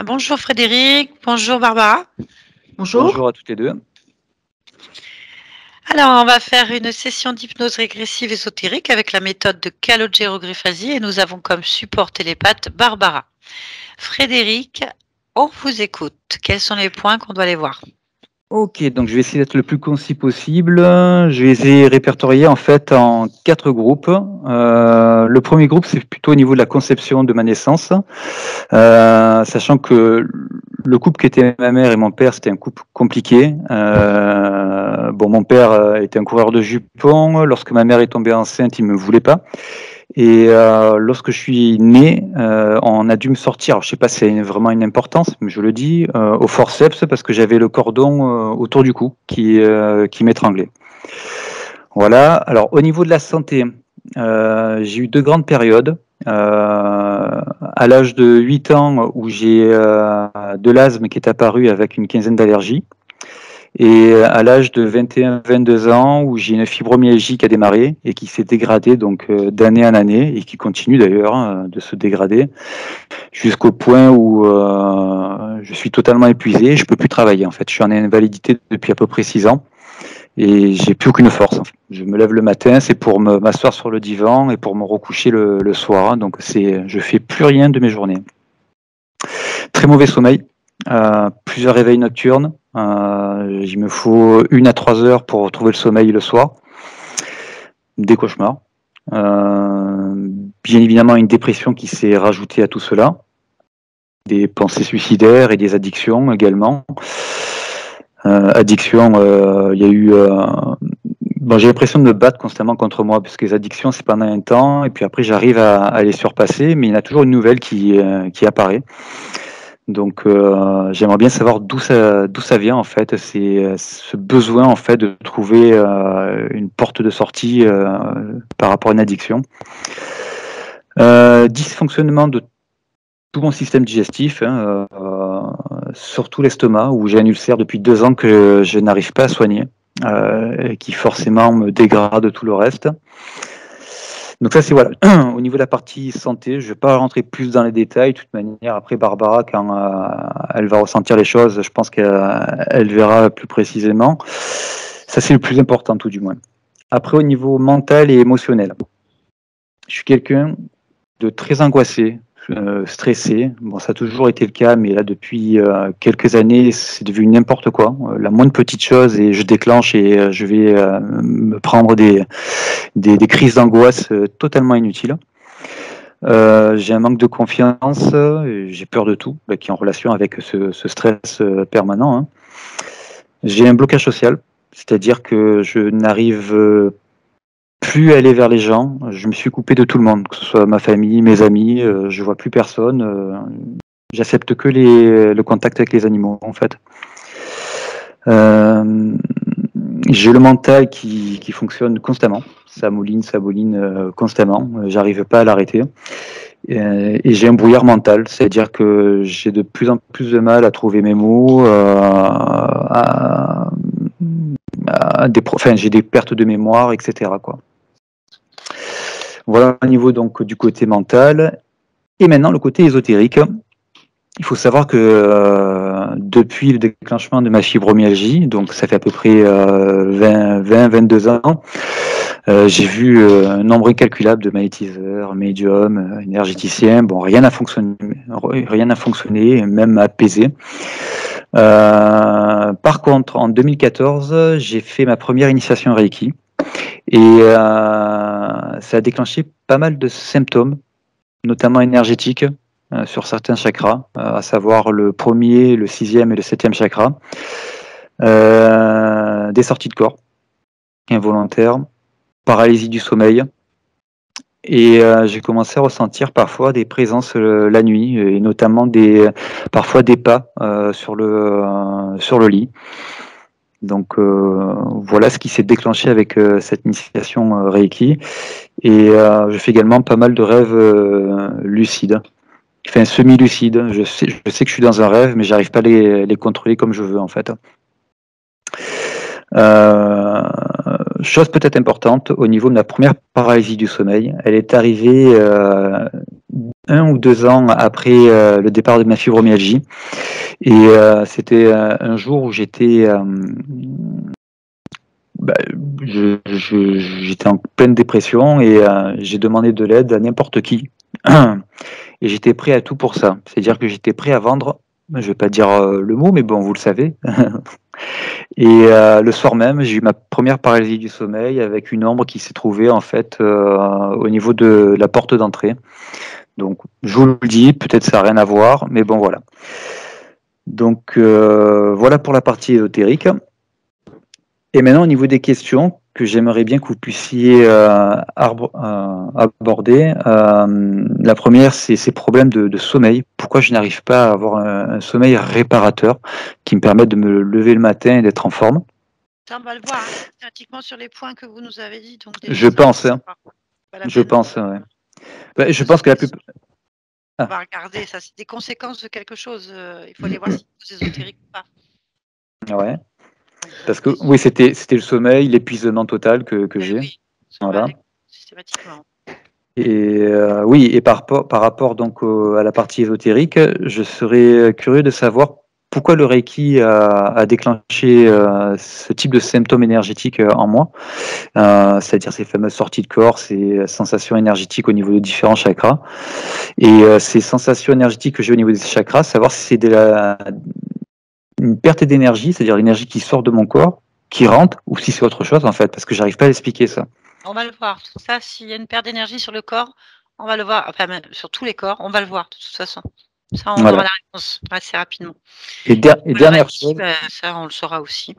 Bonjour Frédéric, bonjour Barbara. Bonjour Bonjour. à toutes les deux. Alors, on va faire une session d'hypnose régressive ésotérique avec la méthode de Calogero-Grifasi et nous avons comme support télépathe Barbara. Frédéric, on vous écoute. Quels sont les points qu'on doit aller voir? Ok, donc je vais essayer d'être le plus concis possible. Je vais essayer de répertorier en fait en 4 groupes. Le premier groupe, c'est plutôt au niveau de la conception de ma naissance, sachant que le couple qui était ma mère et mon père, c'était un couple compliqué. Bon, mon père était un coureur de jupons. Lorsque ma mère est tombée enceinte, il me voulait pas. Et lorsque je suis né, on a dû me sortir. Alors, je sais pas si c'est vraiment une importance, mais je le dis au forceps parce que j'avais le cordon autour du cou qui m'étranglait. Voilà. Alors au niveau de la santé, j'ai eu 2 grandes périodes. À l'âge de 8 ans, où j'ai de l'asthme qui est apparu avec une quinzaine d'allergies. Et à l'âge de 21-22 ans, où j'ai une fibromyalgie qui a démarré et qui s'est dégradée donc d'année en année et qui continue d'ailleurs de se dégrader jusqu'au point où je suis totalement épuisé, je peux plus travailler en fait. Je suis en invalidité depuis à peu près 6 ans et j'ai plus aucune force. En fait. Je me lève le matin, c'est pour m'asseoir sur le divan et pour me recoucher le soir. Donc je fais plus rien de mes journées. Très mauvais sommeil, plusieurs réveils nocturnes. Il me faut 1 à 3 heures pour retrouver le sommeil le soir. Des cauchemars. Bien évidemment, une dépression qui s'est rajoutée à tout cela. Des pensées suicidaires et des addictions également. Addiction, il y a eu... Bon, j'ai l'impression de me battre constamment contre moi, parce que les addictions, c'est pendant un temps, et puis après, j'arrive à les surpasser, mais il y en a toujours une nouvelle qui apparaît. Donc, j'aimerais bien savoir d'où ça vient en fait. C'est ce besoin en fait de trouver une porte de sortie par rapport à une addiction. Dysfonctionnement de tout mon système digestif, hein, surtout l'estomac, où j'ai un ulcère depuis 2 ans que je n'arrive pas à soigner, et qui forcément me dégrade tout le reste. Donc ça, c'est voilà. Au niveau de la partie santé, je ne vais pas rentrer plus dans les détails. De toute manière, après Barbara, quand elle va ressentir les choses, je pense qu'elle verra plus précisément. Ça, c'est le plus important, tout du moins. Après, au niveau mental et émotionnel, je suis quelqu'un de très angoissé, stressé. Bon, ça a toujours été le cas, mais là, depuis quelques années, c'est devenu n'importe quoi. La moindre petite chose et je déclenche et je vais me prendre des crises d'angoisse totalement inutiles. J'ai un manque de confiance, j'ai peur de tout, qui est en relation avec ce stress permanent. Hein. J'ai un blocage social, c'est-à-dire que je n'arrive plus à aller vers les gens. Je me suis coupé de tout le monde, que ce soit ma famille, mes amis, je vois plus personne. J'accepte que le contact avec les animaux, en fait. J'ai le mental qui fonctionne constamment. Ça mouline constamment. J'arrive pas à l'arrêter. Et j'ai un brouillard mental, c'est-à-dire que j'ai de plus en plus de mal à trouver mes mots, j'ai des pertes de mémoire, etc. Quoi. Voilà au niveau donc du côté mental. Et maintenant le côté ésotérique. Il faut savoir que depuis le déclenchement de ma fibromyalgie, donc ça fait à peu près 22 ans, j'ai vu un nombre incalculable de magnétiseurs, médiums, énergéticiens. Bon, rien n'a fonctionné, même apaisé. Par contre, en 2014, j'ai fait ma première initiation Reiki et ça a déclenché pas mal de symptômes, notamment énergétiques, sur certains chakras, à savoir le 1er, le 6e et le 7e chakra. Des sorties de corps involontaires, paralysie du sommeil. Et j'ai commencé à ressentir parfois des présences la nuit, et notamment parfois des pas sur le lit. Donc voilà ce qui s'est déclenché avec cette initiation Reiki. Et je fais également pas mal de rêves lucides. Enfin, semi-lucide. Je sais que je suis dans un rêve, mais j'arrive pas à les contrôler comme je veux, en fait. Chose peut-être importante, au niveau de la première paralysie du sommeil, elle est arrivée 1 ou 2 ans après le départ de ma fibromyalgie. Et c'était un jour où j'étais bah, j'étais en pleine dépression et j'ai demandé de l'aide à n'importe qui. Et j'étais prêt à tout pour ça. C'est-à-dire que j'étais prêt à vendre, je ne vais pas dire le mot, mais bon, vous le savez. Et le soir même, j'ai eu ma première paralysie du sommeil avec une ombre qui s'est trouvée en fait au niveau de la porte d'entrée. Donc, je vous le dis, peut-être ça n'a rien à voir, mais bon, voilà. Donc, voilà pour la partie ésotérique. Et maintenant, au niveau des questions que j'aimerais bien que vous puissiez aborder, la première, c'est ces problèmes de sommeil. Pourquoi je n'arrive pas à avoir un sommeil réparateur qui me permette de me lever le matin et d'être en forme? Ça, on va le voir pratiquement sur les points que vous nous avez dit. Donc déjà, Je ça, pense, hein. pas la Je peine. pense, ouais. Donc, Je pense que la plupart. on va regarder. Ça, c'est des conséquences de quelque chose. Il faut aller voir si c'est ésotérique ou pas. Ouais. Parce que oui, c'était le sommeil, l'épuisement total que j'ai. Oui, ça va Voilà. aller systématiquement. Et oui, et par rapport donc à la partie ésotérique, je serais curieux de savoir pourquoi le Reiki a déclenché ce type de symptômes énergétiques en moi, c'est-à-dire ces fameuses sorties de corps, ces sensations énergétiques au niveau de différents chakras. Et ces sensations énergétiques que j'ai au niveau des chakras, savoir si c'est une perte d'énergie, c'est-à-dire l'énergie qui sort de mon corps, qui rentre, ou si c'est autre chose en fait, parce que j'arrive pas à expliquer ça. On va le voir. Tout ça, s'il y a une perte d'énergie sur le corps, on va le voir. Enfin, même sur tous les corps, on va le voir de toute façon. Ça, on aura Voilà. la réponse assez rapidement. Et dernière Reiki, chose. ça, on le saura aussi.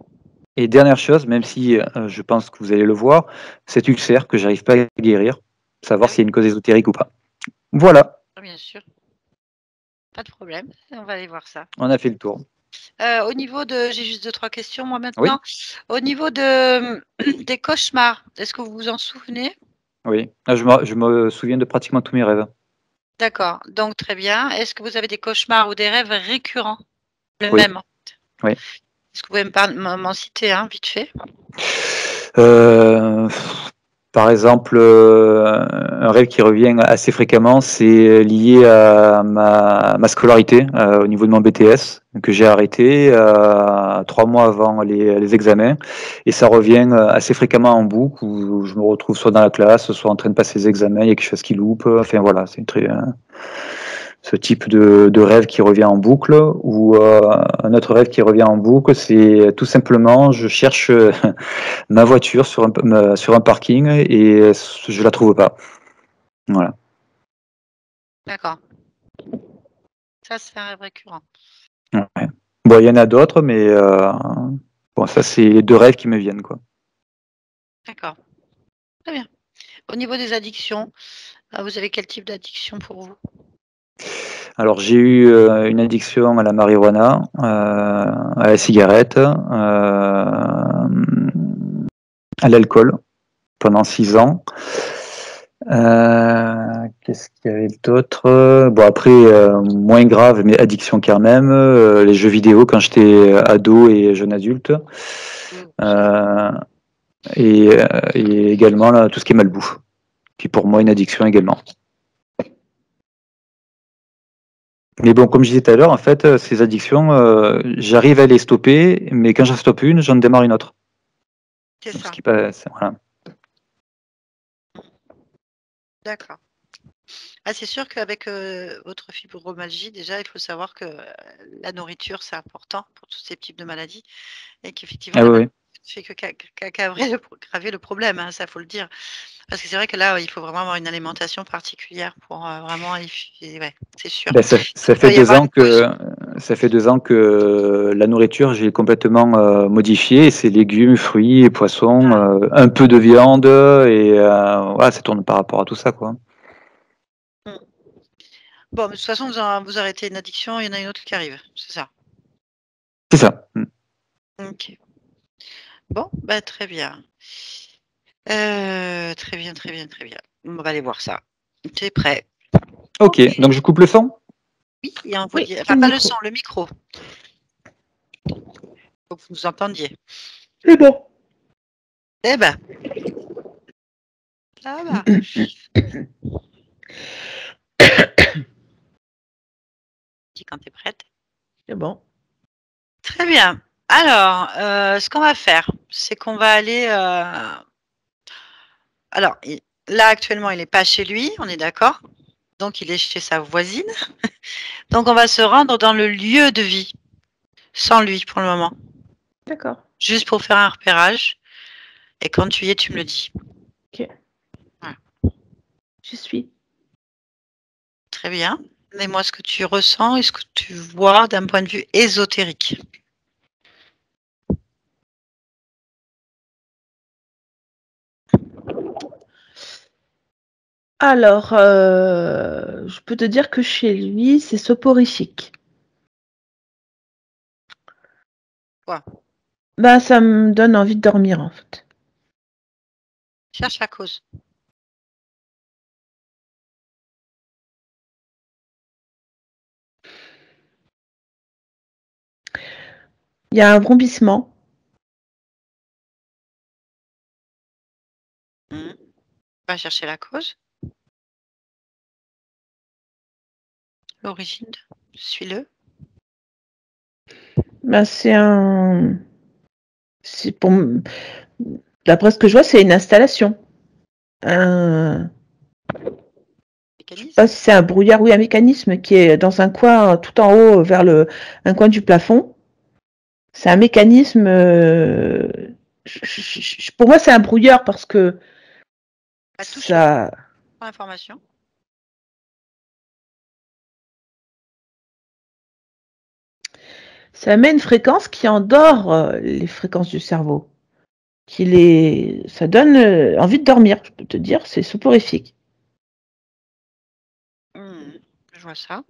Et dernière chose, même si je pense que vous allez le voir, cet ulcère que j'arrive pas à guérir, savoir s'il y a une cause ésotérique ou pas. Voilà, Bien sûr. Pas de problème. On va aller voir ça. on a fait le tour. Au niveau de, j'ai juste 2-3 questions moi Oui, maintenant. Au niveau de des cauchemars, est-ce que vous vous en souvenez? oui. Je me souviens de pratiquement tous mes rêves. D'accord, donc très bien. Est-ce que vous avez des cauchemars ou des rêves récurrents? Le Oui, même? oui. Est-ce que vous pouvez m'en citer un vite fait? Euh, Par exemple, un rêve qui revient assez fréquemment, c'est lié à ma scolarité au niveau de mon BTS, que j'ai arrêté 3 mois avant les examens. Et ça revient assez fréquemment en boucle, où je me retrouve soit dans la classe, soit en train de passer les examens, il y a quelque chose qui loupe. Enfin voilà, c'est ce type de rêve qui revient en boucle. Ou un autre rêve qui revient en boucle, c'est tout simplement, je cherche ma voiture sur un parking et je la trouve pas. Voilà. D'accord. Ça, c'est un rêve récurrent. Ouais. Bon, il y en a d'autres, mais bon, ça, c'est les 2 rêves qui me viennent, quoi. D'accord, très bien. Au niveau des addictions, vous avez quel type d'addiction pour vous? Alors, j'ai eu une addiction à la marijuana, à la cigarette, à l'alcool pendant 6 ans. Qu'est-ce qu'il y avait d'autre? Bon, après, moins grave, mais addiction quand même. Les jeux vidéo quand j'étais ado et jeune adulte. Euh, et également là, tout ce qui est malbouffe, qui est pour moi une addiction également. Mais bon, comme je disais tout à l'heure, en fait, ces addictions, j'arrive à les stopper, mais quand j'en stoppe une, j'en démarre une autre. C'est Donc, ce ça, qui passe, voilà. d'accord. Ah, c'est sûr qu'avec, votre fibromyalgie, déjà, il faut savoir que, la nourriture, c'est important pour tous ces types de maladies et qu'effectivement Ah la oui, malbouffe oui. ne fait que qu'aggraver le problème, hein, ça, faut le dire. Parce que c'est vrai que là, il faut vraiment avoir une alimentation particulière pour, vraiment ouais, c'est sûr. Ben, Il doit y avoir une cause. ça fait 2 ans que la nourriture, j'ai complètement modifié. C'est légumes, fruits, poissons, Ah, un peu de viande et voilà, ça tourne par rapport à tout ça, quoi. mmh. Bon, mais de toute façon, vous arrêtez une addiction, il y en a une autre qui arrive, c'est ça? C'est ça. Mm. OK. Bon, bah, très bien. Très bien, très bien, très bien. On va aller voir ça. Tu es prêt? Ok, OK. donc je coupe le son. Oui, et Oui, envoyer le enfin pas le son, micro. le micro. Faut que vous nous entendiez. C'est bon. Eh ben, ça va. Dis quand tu es prête. C'est bon. Très bien. Alors, ce qu'on va faire, c'est qu'on va aller. Alors, là, actuellement, il n'est pas chez lui, on est d'accord? Donc, il est chez sa voisine. Donc, on va se rendre dans le lieu de vie, sans lui pour le moment, D'accord. juste pour faire un repérage. Et quand tu y es, tu me le dis. Ok. Voilà. J'y suis. Très bien. Dis-moi ce que tu ressens et ce que tu vois d'un point de vue ésotérique. Alors, je peux te dire que chez lui, c'est soporifique. Quoi? Bah, ça me donne envie de dormir, en fait. Cherche la cause. Il y a un vrombissement. Va chercher la cause. L'origine. Suis-le. Bah, d'après ce que je vois, c'est une installation. Je sais Mécanisme. pas si c'est un brouillard ou un mécanisme qui est dans un coin tout en haut vers un coin du plafond. C'est un mécanisme. Pour moi, c'est un brouillard parce que Va toucher. ça. Prends l'information. Ça met une fréquence qui endort les fréquences du cerveau. Ça donne envie de dormir, je peux te dire, c'est soporifique. Je vois ça.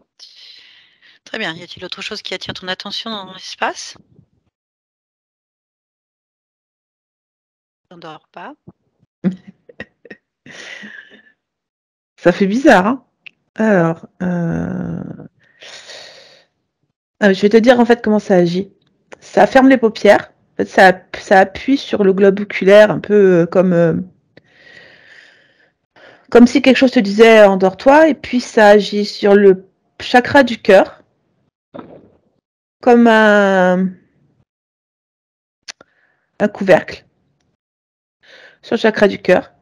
Très bien. Y a-t-il autre chose qui attire ton attention dans l'espace? T'endors pas. Ça fait bizarre, hein. Alors, je vais te dire en fait comment ça agit. Ça ferme les paupières. En fait, ça appuie sur le globe oculaire, un peu comme si quelque chose te disait endors-toi, et puis ça agit sur le chakra du cœur, comme un couvercle sur le chakra du cœur.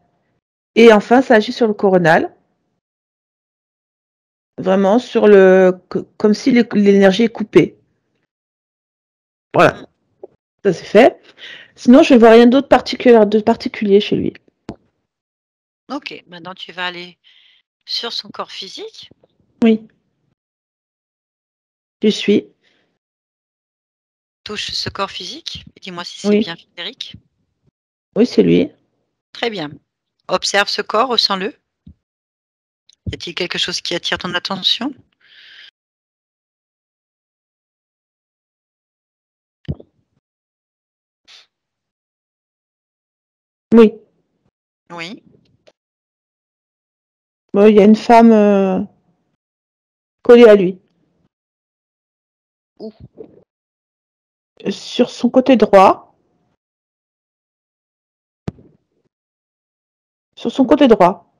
Et enfin, ça agit sur le coronal, vraiment comme si l'énergie est coupée. Voilà, ça c'est fait. Sinon, je ne vois rien d'autre particulier chez lui. Ok. Maintenant, tu vas aller sur son corps physique. Oui, je suis. Touche ce corps physique. Et dis-moi si c'est Oui, bien Frédéric. oui, c'est lui. Très bien. Observe ce corps, ressens-le. Y a-t-il quelque chose qui attire ton attention? Oui. Oui. Bon, il y a une femme collée à lui. Où? Sur son côté droit. Sur son côté droit.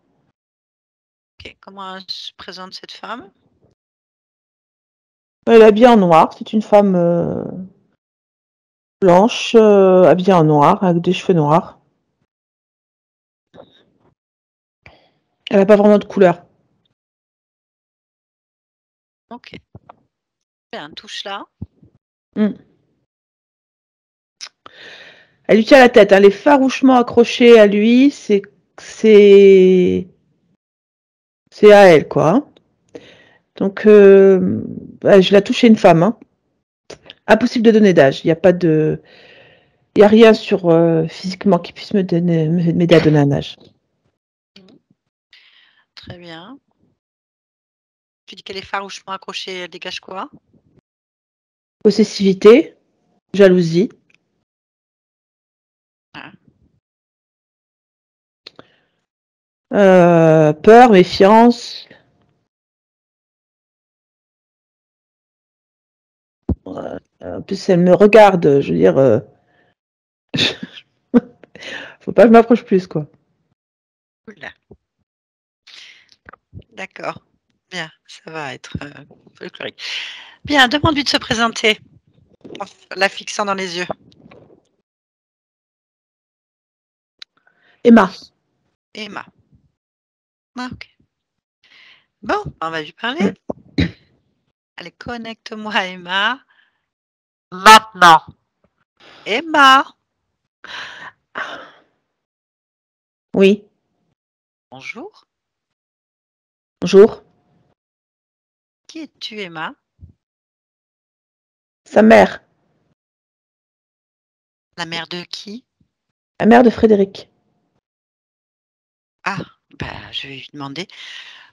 Ok. Comment se présente cette femme? Elle est habillée en noir. C'est une femme blanche, habillée en noir, avec des cheveux noirs. Elle n'a pas vraiment de couleur. Ok. Bien, touche là. Elle lui tient la tête. Elle est farouchement accrochée à lui. C'est à elle, quoi. Hein. Donc, je l'ai touché une femme. Hein. Impossible de donner d'âge. Il y a rien sur physiquement qui puisse m'aider à donner un âge. Très bien. Tu dis qu'elle est farouchement accrochée. Elle dégage quoi? Possessivité, jalousie. Ah. Peur, méfiance. En plus, elle me regarde, je veux dire, Faut pas que je m'approche plus, quoi. Oula. D'accord. Bien, ça va être folklorique. Bien, demande-lui de se présenter en la fixant dans les yeux. Emma. Emma. Ah, ok. Bon, on va lui parler. Allez, connecte-moi à Emma. Maintenant. Emma. Oui. Bonjour. Bonjour. Qui es-tu, Emma? Sa mère. La mère de qui? La mère de Frédéric. Ah, bah, je vais lui demander.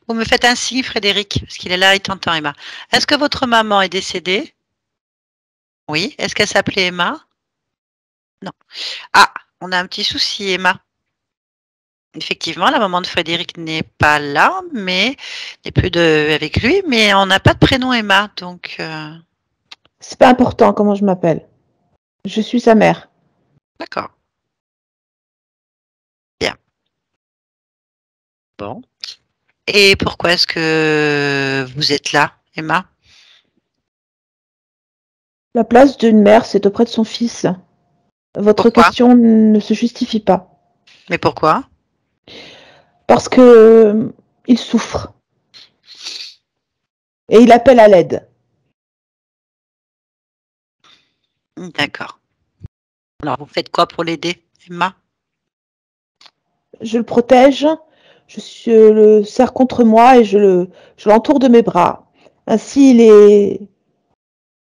Vous me faites un signe, Frédéric, parce qu'il est là, il t'entend, Emma. Est-ce que votre maman est décédée? Oui. Est-ce qu'elle s'appelait Emma? Non. Ah, on a un petit souci, Emma. Effectivement, la maman de Frédéric n'est pas là, mais n'est plus avec lui, mais on n'a pas de prénom Emma, donc C'est pas important comment je m'appelle. Je suis sa mère. d'accord. Bien. Bon. Et pourquoi est-ce que vous êtes là, Emma? La place d'une mère, c'est auprès de son fils. Votre Pourquoi? question ne se justifie pas. Mais pourquoi? Parce que il souffre et il appelle à l'aide. D'accord. Alors, vous faites quoi pour l'aider, Emma? Je le protège, je le serre contre moi et je l'entoure de mes bras. Ainsi,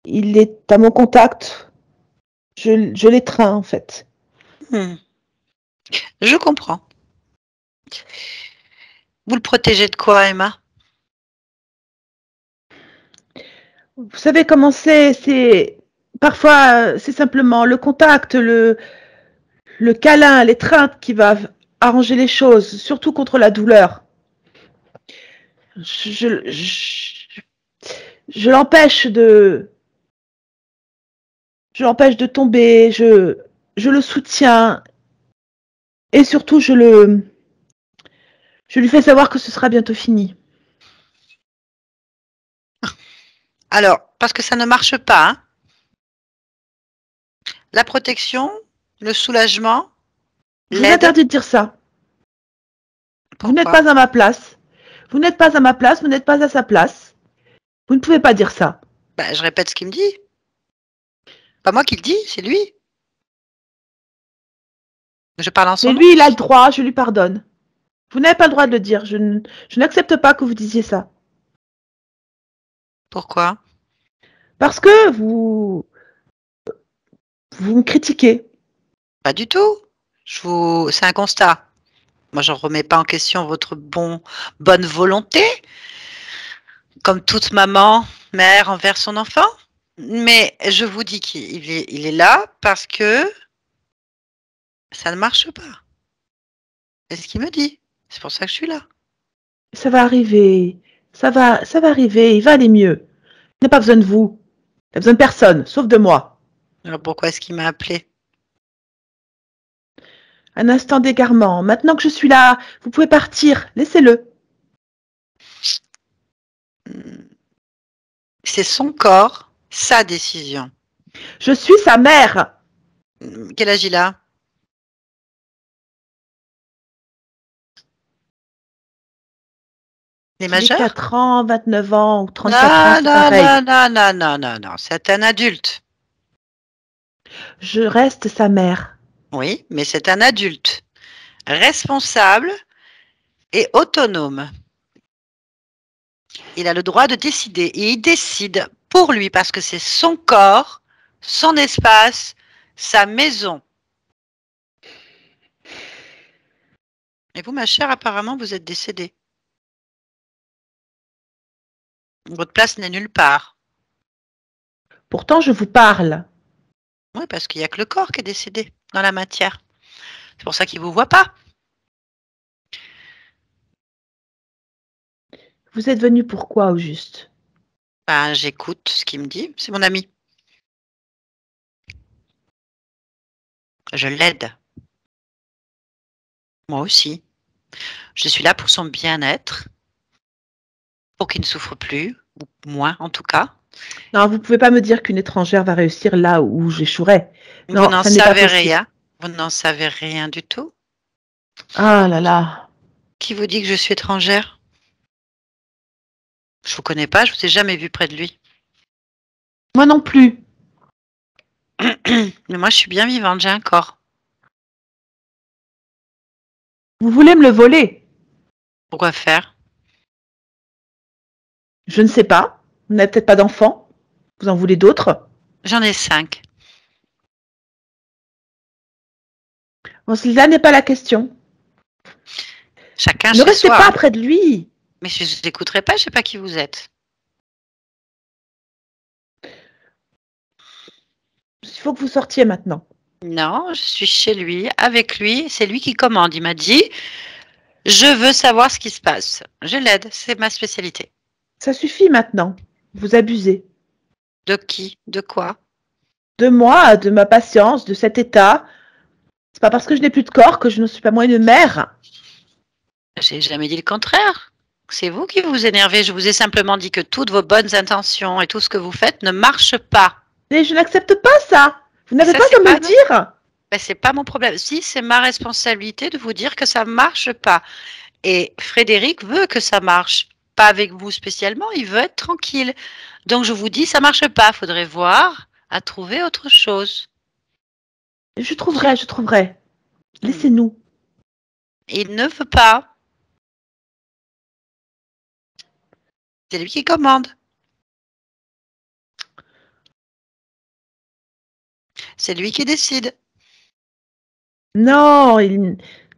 il est à mon contact. Je l'étreins en fait. Hmm. Je comprends. Vous le protégez de quoi, Emma? Vous savez comment c'est parfois c'est simplement le contact, le câlin, l'étreinte qui va arranger les choses, surtout contre la douleur. Je, je, je l'empêche de tomber, je le soutiens et surtout je lui fais savoir que ce sera bientôt fini. Alors, parce que ça ne marche pas, hein? La protection, le soulagement, Je vous l'aide. interdis de dire ça. Vous n'êtes Pourquoi? pas à ma place. Vous n'êtes pas à ma place, vous n'êtes pas à sa place. Vous ne pouvez pas dire ça. Bah, je répète ce qu'il me dit. Pas moi qui le dis, c'est lui. Je parle en son Mais nom. lui, il a le droit, je lui pardonne. Vous n'avez pas le droit de le dire. Je n'accepte pas que vous disiez ça. Pourquoi? Parce que vous me critiquez. Pas du tout. C'est un constat. Moi, je ne remets pas en question votre bonne volonté, comme toute maman, mère envers son enfant. Mais je vous dis il est là parce que ça ne marche pas. C'est ce qu'il me dit. C'est pour ça que je suis là. Ça va arriver. Ça va arriver. Il va aller mieux. Il n'a pas besoin de vous. Il n'a besoin de personne, sauf de moi. Alors pourquoi est-ce qu'il m'a appelé? Un instant d'égarement. Maintenant que je suis là, vous pouvez partir. Laissez-le. C'est son corps, sa décision. Je suis sa mère. Quel âge il a? Il est Qu'il ait majeur? 4 ans, 29 ans ou 34 ans, Non, c'est non, pareil. non, non, non, non, non, non. C'est un adulte. Je reste sa mère. Oui, mais c'est un adulte responsable et autonome. Il a le droit de décider et il décide pour lui parce que c'est son corps, son espace, sa maison. Et vous, ma chère, apparemment, vous êtes décédée. Votre place n'est nulle part. Pourtant, je vous parle. Oui, parce qu'il n'y a que le corps qui est décédé dans la matière. C'est pour ça qu'il ne vous voit pas. Vous êtes venu pourquoi au juste? Ben, j'écoute ce qu'il me dit. C'est mon ami. Je l'aide. Moi aussi. Je suis là pour son bien-être, pour qu'il ne souffre plus, ou moins en tout cas. Non, vous pouvez pas me dire qu'une étrangère va réussir là où j'échouerai. Vous Non, n'en ça n'est pas savez possible. rien. Vous n'en savez rien du tout. Ah là là. Qui vous dit que je suis étrangère? Je vous connais pas, je vous ai jamais vu près de lui. Moi non plus. Mais moi, je suis bien vivante, j'ai un corps. Vous voulez me le voler? Pourquoi faire? Je ne sais pas. Vous n'avez peut-être pas d'enfants. Vous en voulez d'autres? J'en ai 5. Bon, là n'est pas la question. Chacun Ne chez restez soi. pas Hein. près de lui. Mais je ne l'écouterai pas, je sais pas qui vous êtes. Il faut que vous sortiez maintenant. Non, je suis chez lui, avec lui. C'est lui qui commande. Il m'a dit, je veux savoir ce qui se passe. Je l'aide, c'est ma spécialité. Ça suffit maintenant. Vous abusez. De qui? De quoi? De moi, de ma patience, de cet état. C'est pas parce que je n'ai plus de corps que je ne suis pas moi une mère. J'ai jamais dit le contraire. C'est vous qui vous énervez. Je vous ai simplement dit que toutes vos bonnes intentions et tout ce que vous faites ne marche pas. Mais je n'accepte pas ça. Vous n'avez Ça, pas c'est à me pas le dire. Ben, c'est pas mon problème. Si, c'est ma responsabilité de vous dire que ça marche pas. Et Frédéric veut que ça marche. Pas avec vous spécialement, il veut être tranquille. Donc je vous dis, ça marche pas. Faudrait voir à trouver autre chose. Je trouverai, je trouverai. Laissez-nous. Il ne veut pas. C'est lui qui commande. C'est lui qui décide. Non,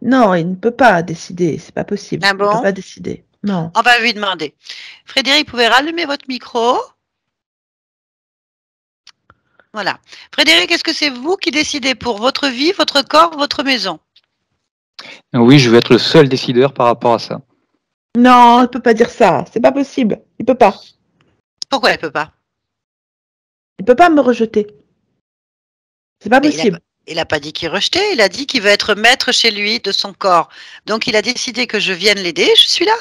non, il ne peut pas décider. C'est pas possible. Ah Il ne peut bon? pas décider. Non. On va lui demander. Frédéric, vous pouvez rallumer votre micro? Voilà. Frédéric, est-ce que c'est vous qui décidez pour votre vie, votre corps, votre maison? Oui, je vais être le seul décideur par rapport à ça. Non, il ne peut pas dire ça. C'est pas possible. Il peut pas. Pourquoi elle peut pas? Il peut pas me rejeter. C'est pas Mais possible. il n'a pas dit qu'il rejetait, il a dit qu'il veut être maître chez lui de son corps. Donc il a décidé que je vienne l'aider, je suis là.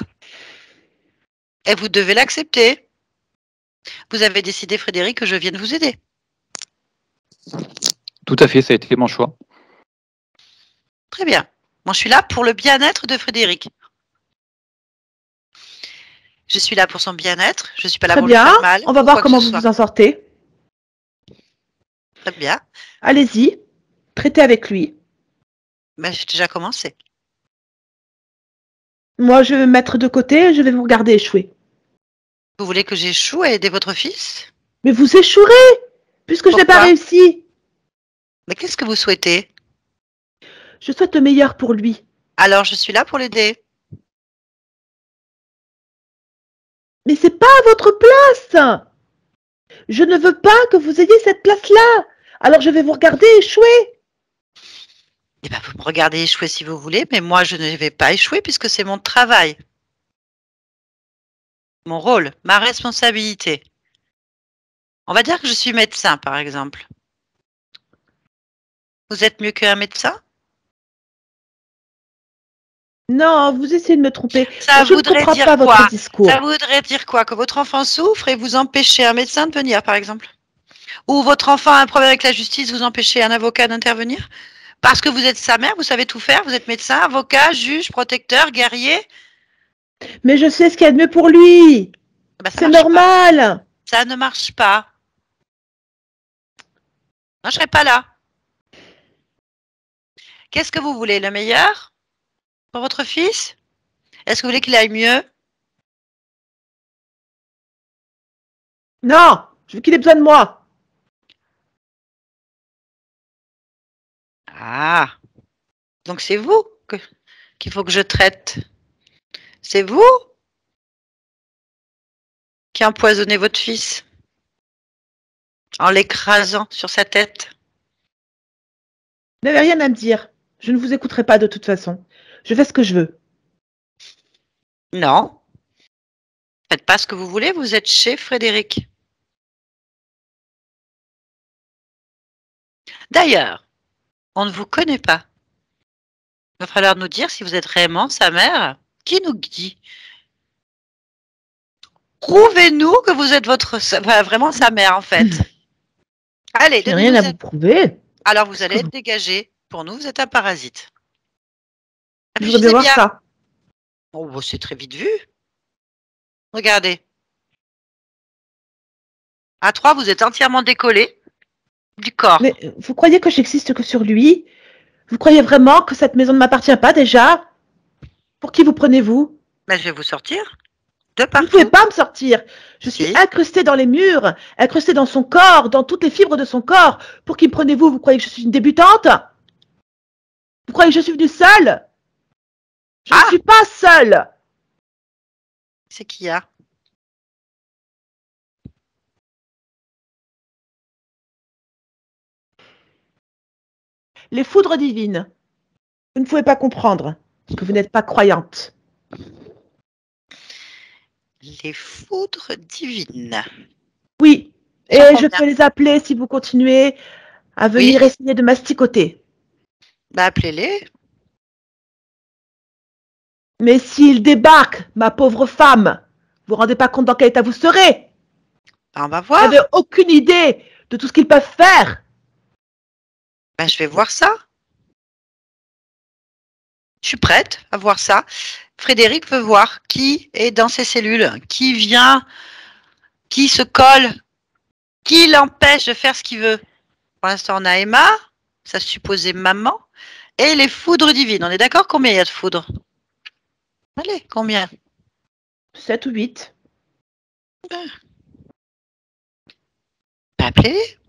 Et vous devez l'accepter. Vous avez décidé, Frédéric, que je vienne vous aider. Tout à fait, ça a été mon choix. Très bien. Moi, je suis là pour le bien-être de Frédéric. Je suis là pour son bien-être. Je ne suis pas là Très pour lui bien. faire mal. On va ou voir quoi que comment ce vous soit. vous en sortez. Très bien. Allez-y. Traitez avec lui. Ben, j'ai déjà commencé. Moi, je vais me mettre de côté. Je vais vous regarder échouer. Vous voulez que j'échoue à aider votre fils? Mais vous échouerez, puisque je n'ai pas Pourquoi? réussi. Mais qu'est-ce que vous souhaitez? Je souhaite le meilleur pour lui. Alors, je suis là pour l'aider. Mais c'est pas à votre place. Je ne veux pas que vous ayez cette place-là. Alors je vais vous regarder échouer. Eh ben, vous me regardez échouer si vous voulez, mais moi, je ne vais pas échouer puisque c'est mon travail, mon rôle, ma responsabilité. On va dire que je suis médecin, par exemple. Vous êtes mieux qu'un médecin? Non, vous essayez de me tromper. Ça Je ne voudrait comprends dire pas votre quoi? discours. Ça voudrait dire quoi? Que votre enfant souffre et vous empêchez un médecin de venir, par exemple? Ou votre enfant a un problème avec la justice, vous empêchez un avocat d'intervenir? Parce que vous êtes sa mère, vous savez tout faire, vous êtes médecin, avocat, juge, protecteur, guerrier? Mais je sais ce qu'il y a de mieux pour lui. Ben, ça C'est marche pas. normal. Ça ne marche pas. Non, je serai pas là. Qu'est-ce que vous voulez? Le meilleur pour votre fils? Est-ce que vous voulez qu'il aille mieux? Non, je veux qu'il ait besoin de moi. Ah, donc c'est vous qu'il faut que je traite. C'est vous qui empoisonnez votre fils en l'écrasant sur sa tête. Vous n'avez rien à me dire. Je ne vous écouterai pas de toute façon. Je fais ce que je veux. Non, faites pas ce que vous voulez, vous êtes chez Frédéric. D'ailleurs, On ne vous connaît pas. Il va falloir nous dire si vous êtes réellement sa mère. Qui nous dit? Prouvez-nous que vous êtes vraiment sa mère, en fait. Allez, Je n'ai rien à vous prouver. Alors, vous allez être dégagé. Pour nous, vous êtes un parasite. Je voudrais bien voir ça. Oh, bah, c'est très vite vu. Regardez. À 3, vous êtes entièrement décollé du corps. Mais vous croyez que j'existe que sur lui? Vous croyez vraiment que cette maison ne m'appartient pas déjà? Pour qui vous prenez-vous? Ben, je vais vous sortir de Vous partout. ne pouvez pas me sortir. Je suis incrustée dans les murs, incrustée dans son corps, dans toutes les fibres de son corps. Pour qui me prenez-vous? Vous croyez que je suis une débutante? Vous croyez que je suis venue seule? Je ne suis pas seule. C'est qui a? Les foudres divines. Vous ne pouvez pas comprendre que vous n'êtes pas croyante. Les foudres divines. Oui, et je peux les appeler si vous continuez à venir essayer de masticoter. Bah, appelez-les. Mais s'ils débarquent, ma pauvre femme, vous vous rendez pas compte dans quel état vous serez? On va voir. Vous n'avez aucune idée de tout ce qu'ils peuvent faire. Ben, je vais voir ça. Je suis prête à voir ça. Frédéric veut voir qui est dans ces cellules, qui vient, qui se colle, qui l'empêche de faire ce qu'il veut. Pour l'instant, on a Emma, sa supposée maman, et les foudres divines. On est d'accord? Combien il y a de foudres? Allez, combien? 7 ou 8. Appelez-les.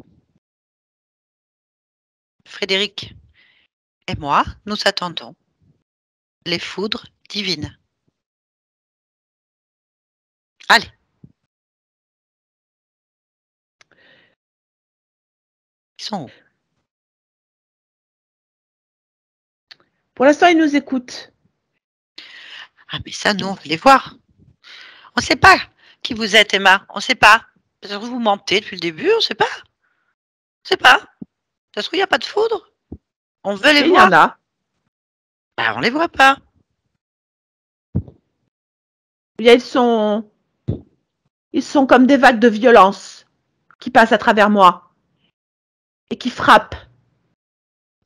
Frédéric et moi, nous attendons les foudres divines. Allez. Ils sont où? Pour l'instant, ils nous écoutent. Ah, mais ça, nous, on va les voir. On ne sait pas qui vous êtes, Emma. On ne sait pas. Peut-être que vous mentez depuis le début, on ne sait pas. On ne sait pas. Ça se trouve, il n'y a pas de foudre. On veut les voir. Il y en a. Ben, on ne les voit pas. Ils sont comme des vagues de violence qui passent à travers moi et qui frappent.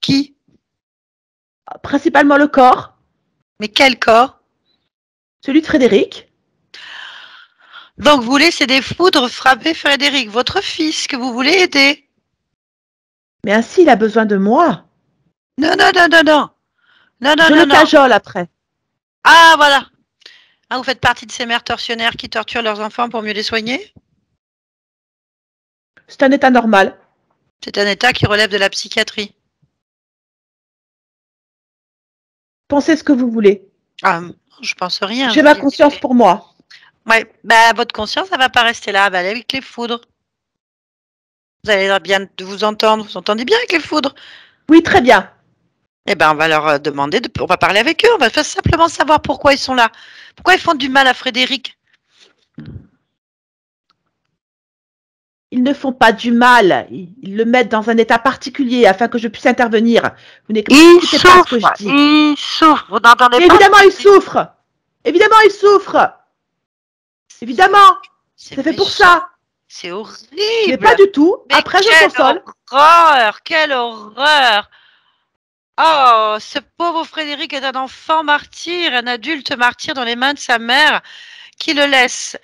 Qui? Principalement le corps. Mais quel corps? Celui de Frédéric. Donc, vous laissez des foudres frapper Frédéric, votre fils, que vous voulez aider. Mais ainsi, il a besoin de moi. Non, non, non, non, non. Non, non, je non, le cajole après. Ah, voilà. Ah, vous faites partie de ces mères tortionnaires qui torturent leurs enfants pour mieux les soigner? C'est un état normal. C'est un état qui relève de la psychiatrie. Pensez ce que vous voulez. Ah, je pense rien. J'ai ma conscience pour moi. Ouais, bah, votre conscience, elle va pas rester là, elle va aller avec les foudres. Vous allez bien vous entendre. Vous entendez bien avec les foudres? Oui, très bien. Eh ben, on va leur demander, on va parler avec eux, on va simplement savoir pourquoi ils sont là. Pourquoi ils font du mal à Frédéric? Ils ne font pas du mal. Ils le mettent dans un état particulier afin que je puisse intervenir. Vous n'écoutez pas ce que je dis. Il souffre, vous n'entendez pas? Évidemment, il souffre. Évidemment, il souffre. Évidemment. C'est fait pour ça. C'est horrible. Mais pas du tout. Mais après, je console. Quelle horreur. Oh, ce pauvre Frédéric est un enfant martyr, un adulte martyr dans les mains de sa mère qui le laisse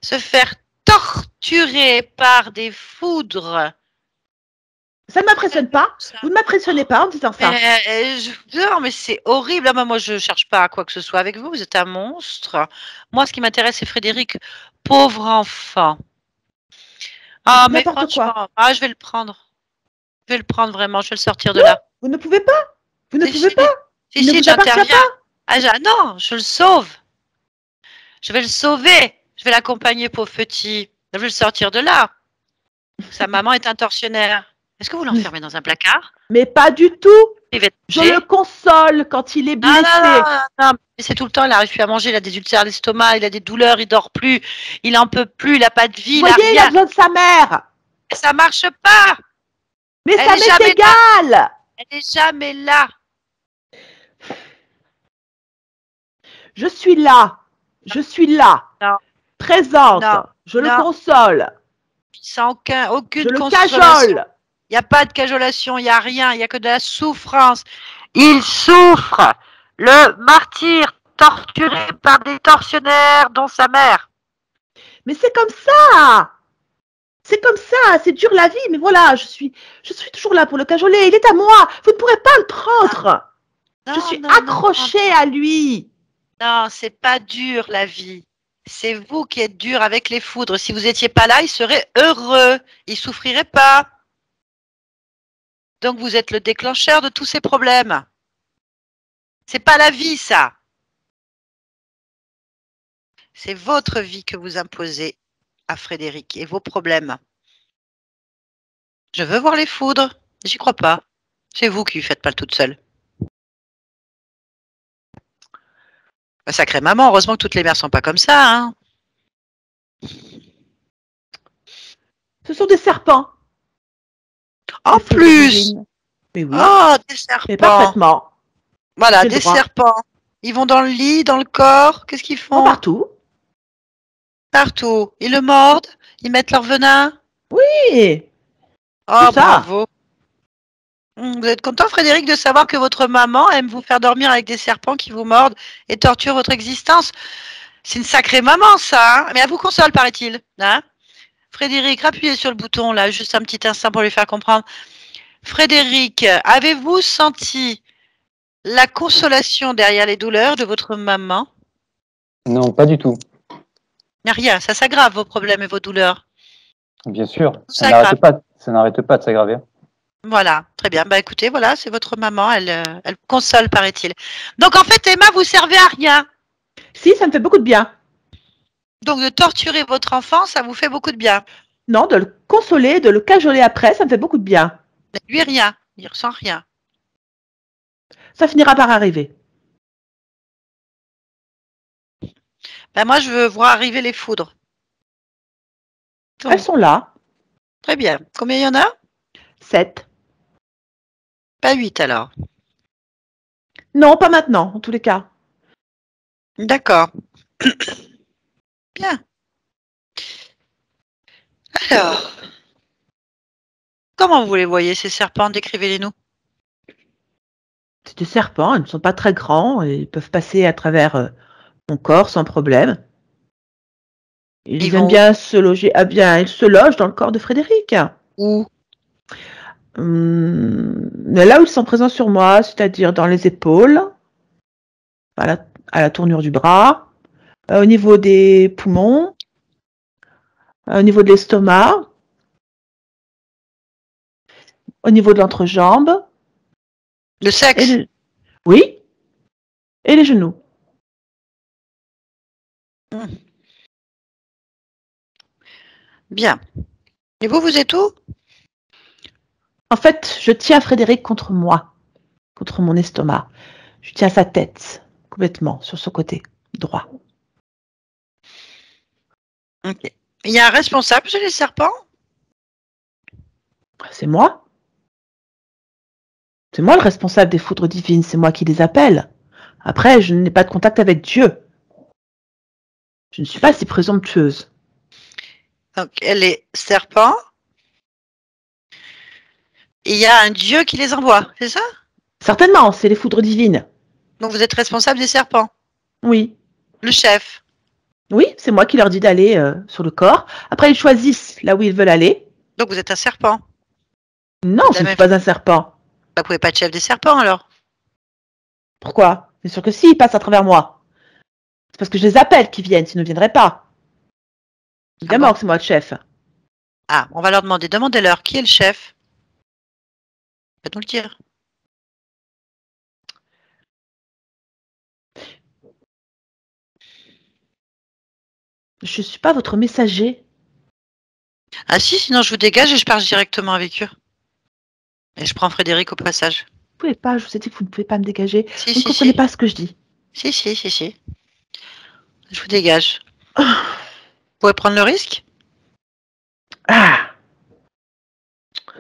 se faire torturer par des foudres. Ça ne m'impressionne pas. Vous ne m'impressionnez pas en disant ça. Non, mais c'est horrible. Ah, moi, je ne cherche pas à quoi que ce soit avec vous. Vous êtes un monstre. Moi, ce qui m'intéresse, c'est Frédéric. Pauvre enfant. Ah, mais franchement, je vais le prendre. Je vais le prendre vraiment. Je vais le sortir de là. Vous ne pouvez pas. Vous ne pouvez pas. Si, si, j'interviens. Non, je le sauve. Je vais le sauver. Je vais l'accompagner, pauvre petit. Je vais le sortir de là. Sa maman est un tortionnaire. Est-ce que vous l'enfermez dans un placard? Mais pas du tout. Je le console quand il est blessé. Non, c'est tout le temps, il n'arrive plus à manger, il a des ulcères d'estomac, il a des douleurs, il dort plus, il n'en peut plus, il n'a pas de vie. Vous voyez, il a besoin de sa mère. Ça marche pas. Mais ça m'est égal. Elle n'est jamais là. Je suis là. Je suis là. Non. Présente. Non. Je le Non. console. Sans Je aucune le consolation. cajole. Il n'y a pas de cajolation, il n'y a rien, il n'y a que de la souffrance. Il souffre. Le martyr torturé par des tortionnaires, dont sa mère. Mais c'est comme ça. C'est comme ça. C'est dur la vie. Mais voilà, je suis toujours là pour le cajoler. Il est à moi. Vous ne pourrez pas le prendre. Non, Je suis non, accrochée à lui. Non, c'est pas dur la vie. C'est vous qui êtes dur avec les foudres. Si vous n'étiez pas là, il serait heureux. Il souffrirait pas. Donc vous êtes le déclencheur de tous ces problèmes. C'est pas la vie, ça. C'est votre vie que vous imposez à Frédéric et vos problèmes. Je veux voir les foudres. J'y crois pas. C'est vous qui ne faites pas le toute seule. Bah, sacrée maman, heureusement que toutes les mères sont pas comme ça, hein. Ce sont des serpents. En Des foudres plus, divines. Mais oui. oh, des Mais serpents. parfaitement. Voilà, J'ai le des droit. serpents. Ils vont dans le lit, dans le corps. Qu'est-ce qu'ils Oh, font? partout. Partout. Ils le mordent. Ils mettent leur venin. Oui. Oh, Tout ça. bravo. Vous êtes content, Frédéric, de savoir que votre maman aime vous faire dormir avec des serpents qui vous mordent et torturent votre existence? C'est une sacrée maman, ça, hein. Mais elle vous console, paraît-il, hein? Frédéric, appuyez sur le bouton, là, juste un petit instant pour lui faire comprendre. Frédéric, avez-vous senti la consolation derrière les douleurs de votre maman? Non, pas du tout. Il n'y a rien, ça s'aggrave, vos problèmes et vos douleurs. Bien sûr, Ça s'aggrave. ça n'arrête pas de s'aggraver. Voilà, très bien. Bah écoutez, voilà, c'est votre maman, elle vous console, paraît-il. Donc en fait, Emma, vous servez à rien. Si, ça me fait beaucoup de bien. Donc de torturer votre enfant, ça vous fait beaucoup de bien. Non, de le consoler, de le cajoler après, ça me fait beaucoup de bien. Mais lui, rien. Il ressent rien. Ça finira par arriver. Ben moi, je veux voir arriver les foudres. Donc, Elles sont là. très bien. Combien il y en a? 7. Pas 8 alors. Non, pas maintenant, en tous les cas. D'accord. Bien. Alors, comment vous les voyez, ces serpents? Décrivez-les-nous. C'est des serpents, ils ne sont pas très grands et ils peuvent passer à travers mon corps sans problème. Ils Ils aiment vont bien se loger. Ah bien, ils se logent dans le corps de Frédéric. où? Mais là où ils sont présents sur moi, c'est-à-dire dans les épaules, à la tournure du bras, au niveau des poumons, au niveau de l'estomac, au niveau de l'entrejambe. Le sexe? Oui, et les genoux. Bien. Et vous, vous êtes où? En fait, je tiens Frédéric contre moi, contre mon estomac. Je tiens sa tête complètement sur son côté droit. Ok. Il y a un responsable chez les serpents? C'est moi. C'est moi le responsable des foudres divines, c'est moi qui les appelle. Après, je n'ai pas de contact avec Dieu. Je ne suis pas si présomptueuse. Donc, les serpents, il y a un dieu qui les envoie, c'est ça? Certainement, c'est les foudres divines. Donc, vous êtes responsable des serpents, Oui. le chef. Oui, c'est moi qui leur dis d'aller sur le corps. Après, ils choisissent là où ils veulent aller. Donc, vous êtes un serpent. Non, je ne suis pas un serpent. Vous pouvez pas être chef des serpents, alors? Pourquoi? C'est sûr que si, ils passent à travers moi. C'est parce que je les appelle qu'ils viennent, s'ils ne viendraient pas. Évidemment que c'est moi le chef. Ah, on va leur demander. Demandez-leur qui est le chef. Faites-nous le dire. Je ne suis pas votre messager. Ah si, sinon je vous dégage et je pars directement avec eux. Et je prends Frédéric au passage. Vous pouvez pas, je vous ai dit que vous ne pouvez pas me dégager. Si, Vous ne si, comprenez si. pas ce que je dis. Si. Je vous dégage. Vous pouvez prendre le risque? Ah.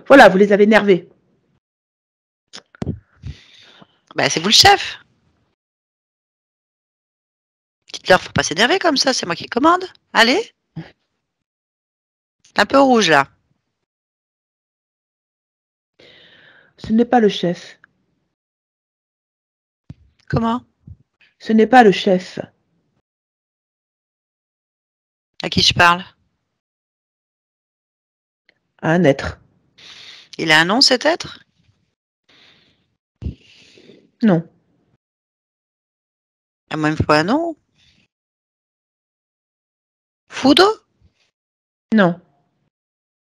Voilà, vous les avez énervés. Ben, c'est vous le chef. Dites-leur, faut pas s'énerver comme ça, c'est moi qui commande. Allez. C'est un peu rouge là. Ce n'est pas le chef. Comment? Ce n'est pas le chef. À qui je parle? Un être. Il a un nom cet être? Non. Ah, moi, il me faut un nom. Foudre? Non.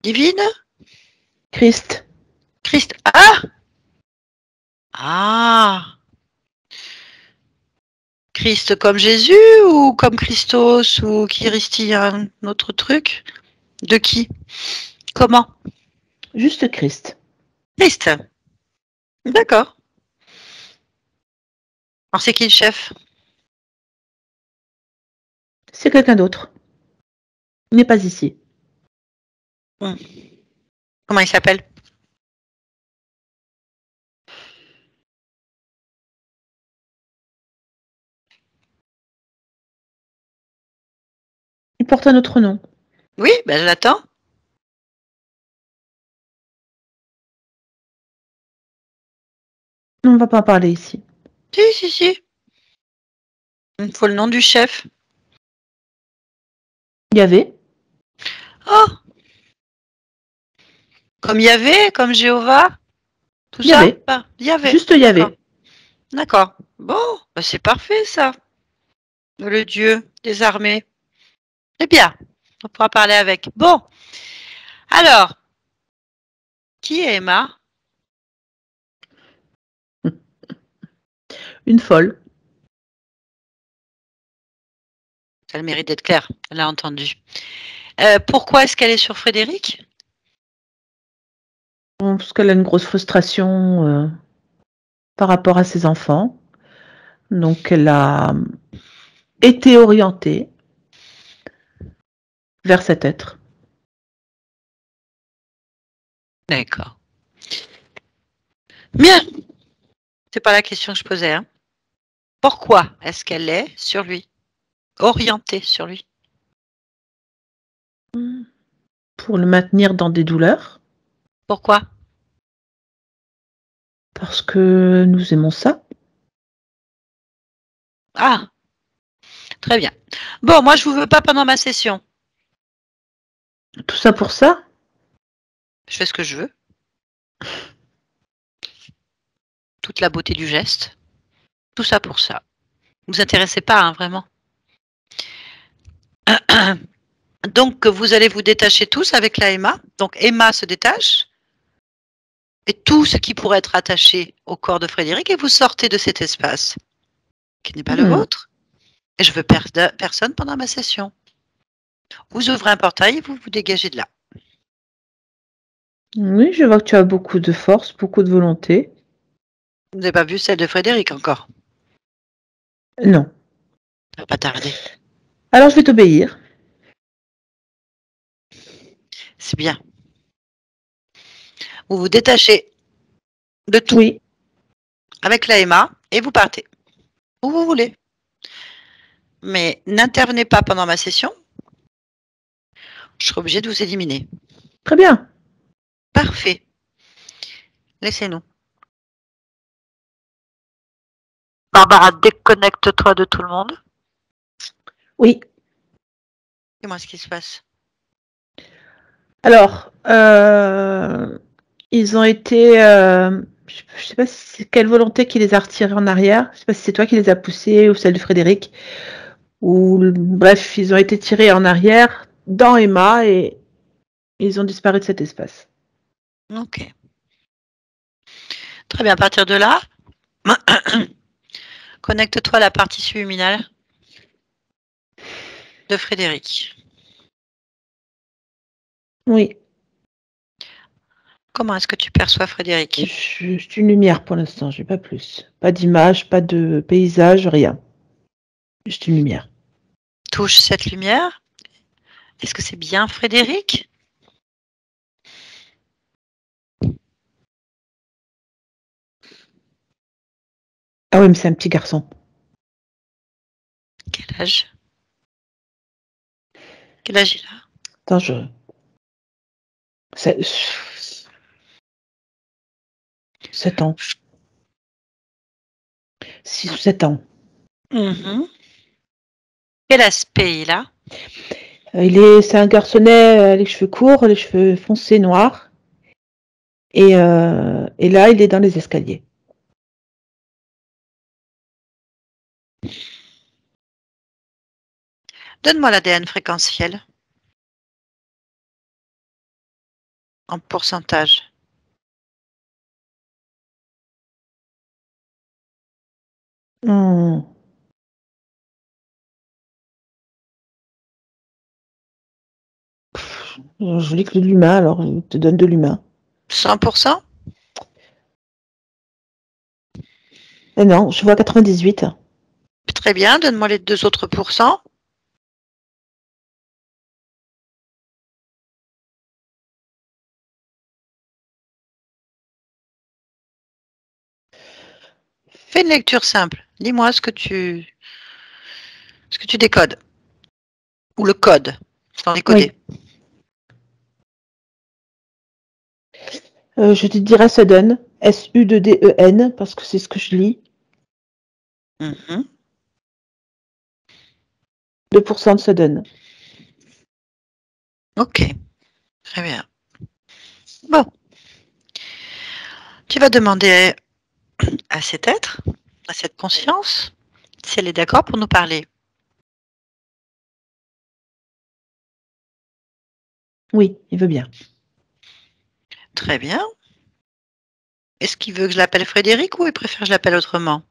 Divine? Christ. Christ. Ah! Ah! Christ comme Jésus ou comme Christos ou Christi, un autre truc? De qui? Comment? Juste Christ. Christ. D'accord. Alors c'est qui le chef? C'est quelqu'un d'autre. Il n'est pas ici. Comment il s'appelle? Il porte un autre nom. Oui, ben je l'attends. On ne va pas en parler ici. Si. Il me faut le nom du chef. Yahvé. Oh! Comme Yahvé, comme Jéhovah? Tout ça? Yahvé. Ah, Yahvé. Juste D'accord. Yahvé. D'accord. Bon, ben c'est parfait ça. Le Dieu des armées. C'est bien. On pourra parler avec. Bon. Alors, qui est Emma? Une folle. Ça a le mérite d'être clair. Elle a entendu. Pourquoi est-ce qu'elle est sur Frédéric? Parce qu'elle a une grosse frustration par rapport à ses enfants. Donc elle a été orientée vers cet être. D'accord. Bien. C'est pas la question que je posais. Hein. Pourquoi est-ce qu'elle est sur lui? Orientée sur lui? Pour le maintenir dans des douleurs. Pourquoi? Parce que nous aimons ça. Ah, très bien. Bon, moi, je vous veux pas pendant ma session. Tout ça pour ça. Je fais ce que je veux. Toute la beauté du geste. Tout ça pour ça. Vous vous intéressez pas, hein, vraiment. Donc, vous allez vous détacher tous avec la Emma. Donc, Emma se détache. Et tout ce qui pourrait être attaché au corps de Frédéric, et vous sortez de cet espace, qui n'est pas le vôtre. Et je veux personne pendant ma session. Vous ouvrez un portail et vous vous dégagez de là. Oui, je vois que tu as beaucoup de force, beaucoup de volonté. Vous n'avez pas vu celle de Frédéric encore? Non. Ça va pas tarder. Alors je vais t'obéir. C'est bien. Vous vous détachez de tout Oui. avec la Emma et vous partez. Où vous voulez. Mais n'intervenez pas pendant ma session. Je serai obligée de vous éliminer. Très bien. Parfait. Laissez-nous. Barbara, déconnecte-toi de tout le monde. Oui. Dis-moi ce qui se passe. Alors, ils ont été... je ne sais pas si c'est quelle volonté qui les a retirés en arrière. Je ne sais pas si c'est toi qui les as poussés ou celle de Frédéric. Ou, bref, ils ont été tirés en arrière dans Emma et ils ont disparu de cet espace. Ok. Très bien. À partir de là, connecte-toi à la partie subliminale de Frédéric. Oui. Comment est-ce que tu perçois Frédéric? Juste une lumière pour l'instant, je n'ai pas plus. Pas d'image, pas de paysage, rien. Juste une lumière. Touche cette lumière. Est-ce que c'est bien Frédéric? Ah oui, mais c'est un petit garçon. Quel âge? Quel âge il a? Attends, c'est- 7 ans. 6 ou 7 ans. Mhm. Quel aspect il a? C'est un garçonnet, les cheveux courts, les cheveux foncés noirs. Et là, il est dans les escaliers. Donne-moi l'ADN fréquentiel en pourcentage. Hmm. Je lis que de l'humain, alors je te donne de l'humain. 100%? Et non, je vois 98. Très bien, donne-moi les 2 autres pourcents. Fais une lecture simple. Dis-moi ce que tu décodes. Ou le code, sans décoder. Oui. Je te dirais Sudden, S-U-D-D-E-N, parce que c'est ce que je lis. Mhm. 2% de Sudden. Ok, très bien. Bon, tu vas demander à cet être, à cette conscience, si elle est d'accord pour nous parler. Oui, il veut bien. Très bien. Est-ce qu'il veut que je l'appelle Frédéric ou il préfère que je l'appelle autrement?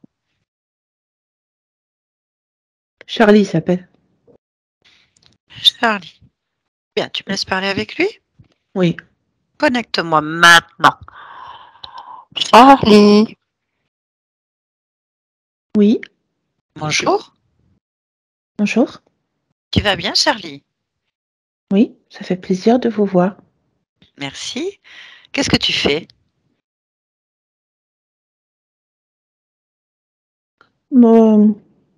Charlie s'appelle. Charlie. Bien, tu me laisses parler avec lui? Oui. Connecte-moi maintenant. Charlie. Oui. Bonjour. Bonjour. Tu vas bien, Charlie? Oui, ça fait plaisir de vous voir. Merci. Qu'est-ce que tu fais?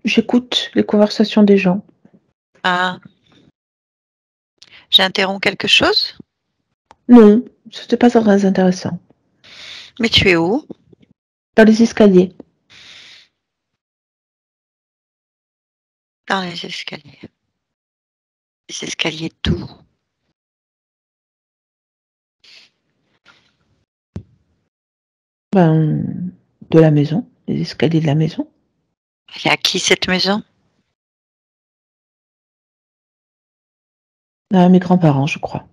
J'écoute les conversations des gens. Ah, j'interromps quelque chose? Non, c'était pas très intéressant. Mais tu es où? Dans les escaliers. Dans les escaliers. Les escaliers d'où? De la maison, les escaliers de la maison. Elle est à qui cette maison? À mes grands-parents, je crois.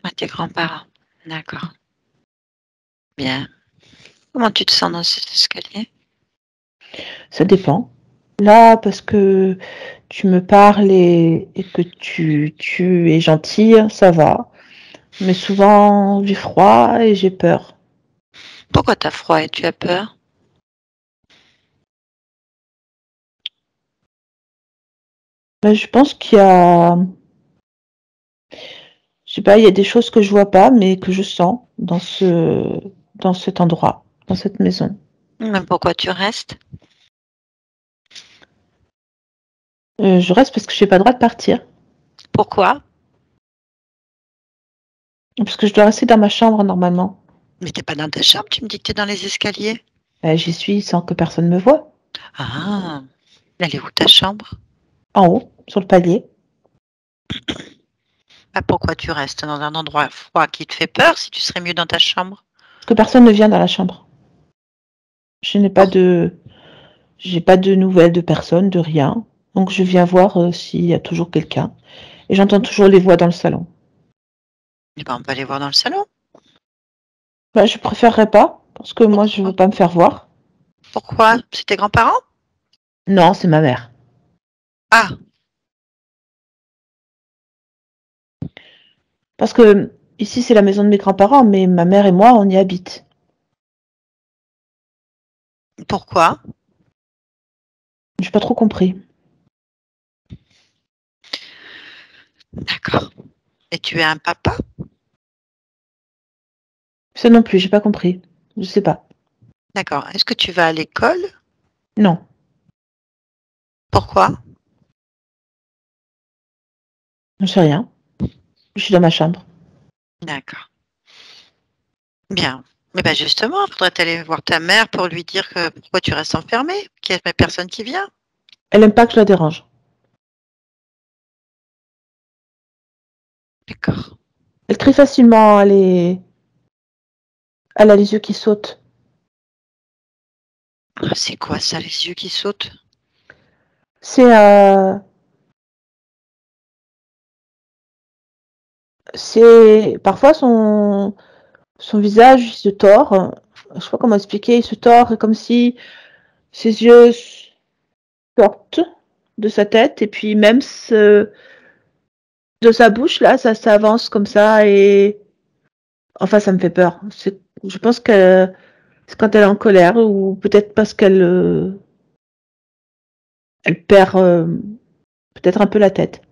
À tes grands-parents. D'accord. Bien. Comment tu te sens dans cet escalier? Ça dépend. Là, parce que tu me parles et que tu es gentille, ça va. Mais souvent, j'ai froid et j'ai peur. Pourquoi t'as froid et tu as peur? Je pense qu'il y a, je sais pas, il y a des choses que je vois pas, mais que je sens dans cet endroit, dans cette maison. Mais pourquoi tu restes? Je reste parce que j'ai pas le droit de partir. Pourquoi? Parce que je dois rester dans ma chambre normalement. Mais t'es pas dans ta chambre, tu me dis que t'es dans les escaliers. J'y suis sans que personne me voie. Ah, elle est où ta chambre? En haut, sur le palier. Bah, pourquoi tu restes dans un endroit froid qui te fait peur si tu serais mieux dans ta chambre? Parce que personne ne vient dans la chambre. Je n'ai pas Bon, de, j'ai pas de nouvelles de personne, de rien. Donc je viens voir s'il y a toujours quelqu'un. Et j'entends toujours les voix dans le salon. eh ben, on peut aller voir dans le salon. Je préférerais pas, parce que moi je Pourquoi? veux pas me faire voir. Pourquoi? C'est tes grands-parents? Non, c'est ma mère. Ah, Parce que ici c'est la maison de mes grands-parents, mais ma mère et moi on y habite. pourquoi? J'ai pas trop compris. D'accord. Et tu es un papa? Ça non plus, j'ai pas compris. Je sais pas. D'accord. Est-ce que tu vas à l'école? Non, Pourquoi? je sais rien. Je suis dans ma chambre. D'accord. Bien. Mais ben justement, faudrait aller voir ta mère pour lui dire que pourquoi tu restes enfermée, qu'il y a personne qui vient. Elle aime pas que je la dérange. D'accord. Elle crie facilement, elle a les yeux qui sautent. Ah, c'est quoi ça, les yeux qui sautent? C'est parfois son visage il se tord. Je sais pas comment expliquer, il se tord comme si ses yeux sortent de sa tête et puis même de sa bouche là, ça s'avance comme ça et enfin ça me fait peur. Je pense que c'est quand elle est en colère ou peut-être parce elle perd peut-être un peu la tête.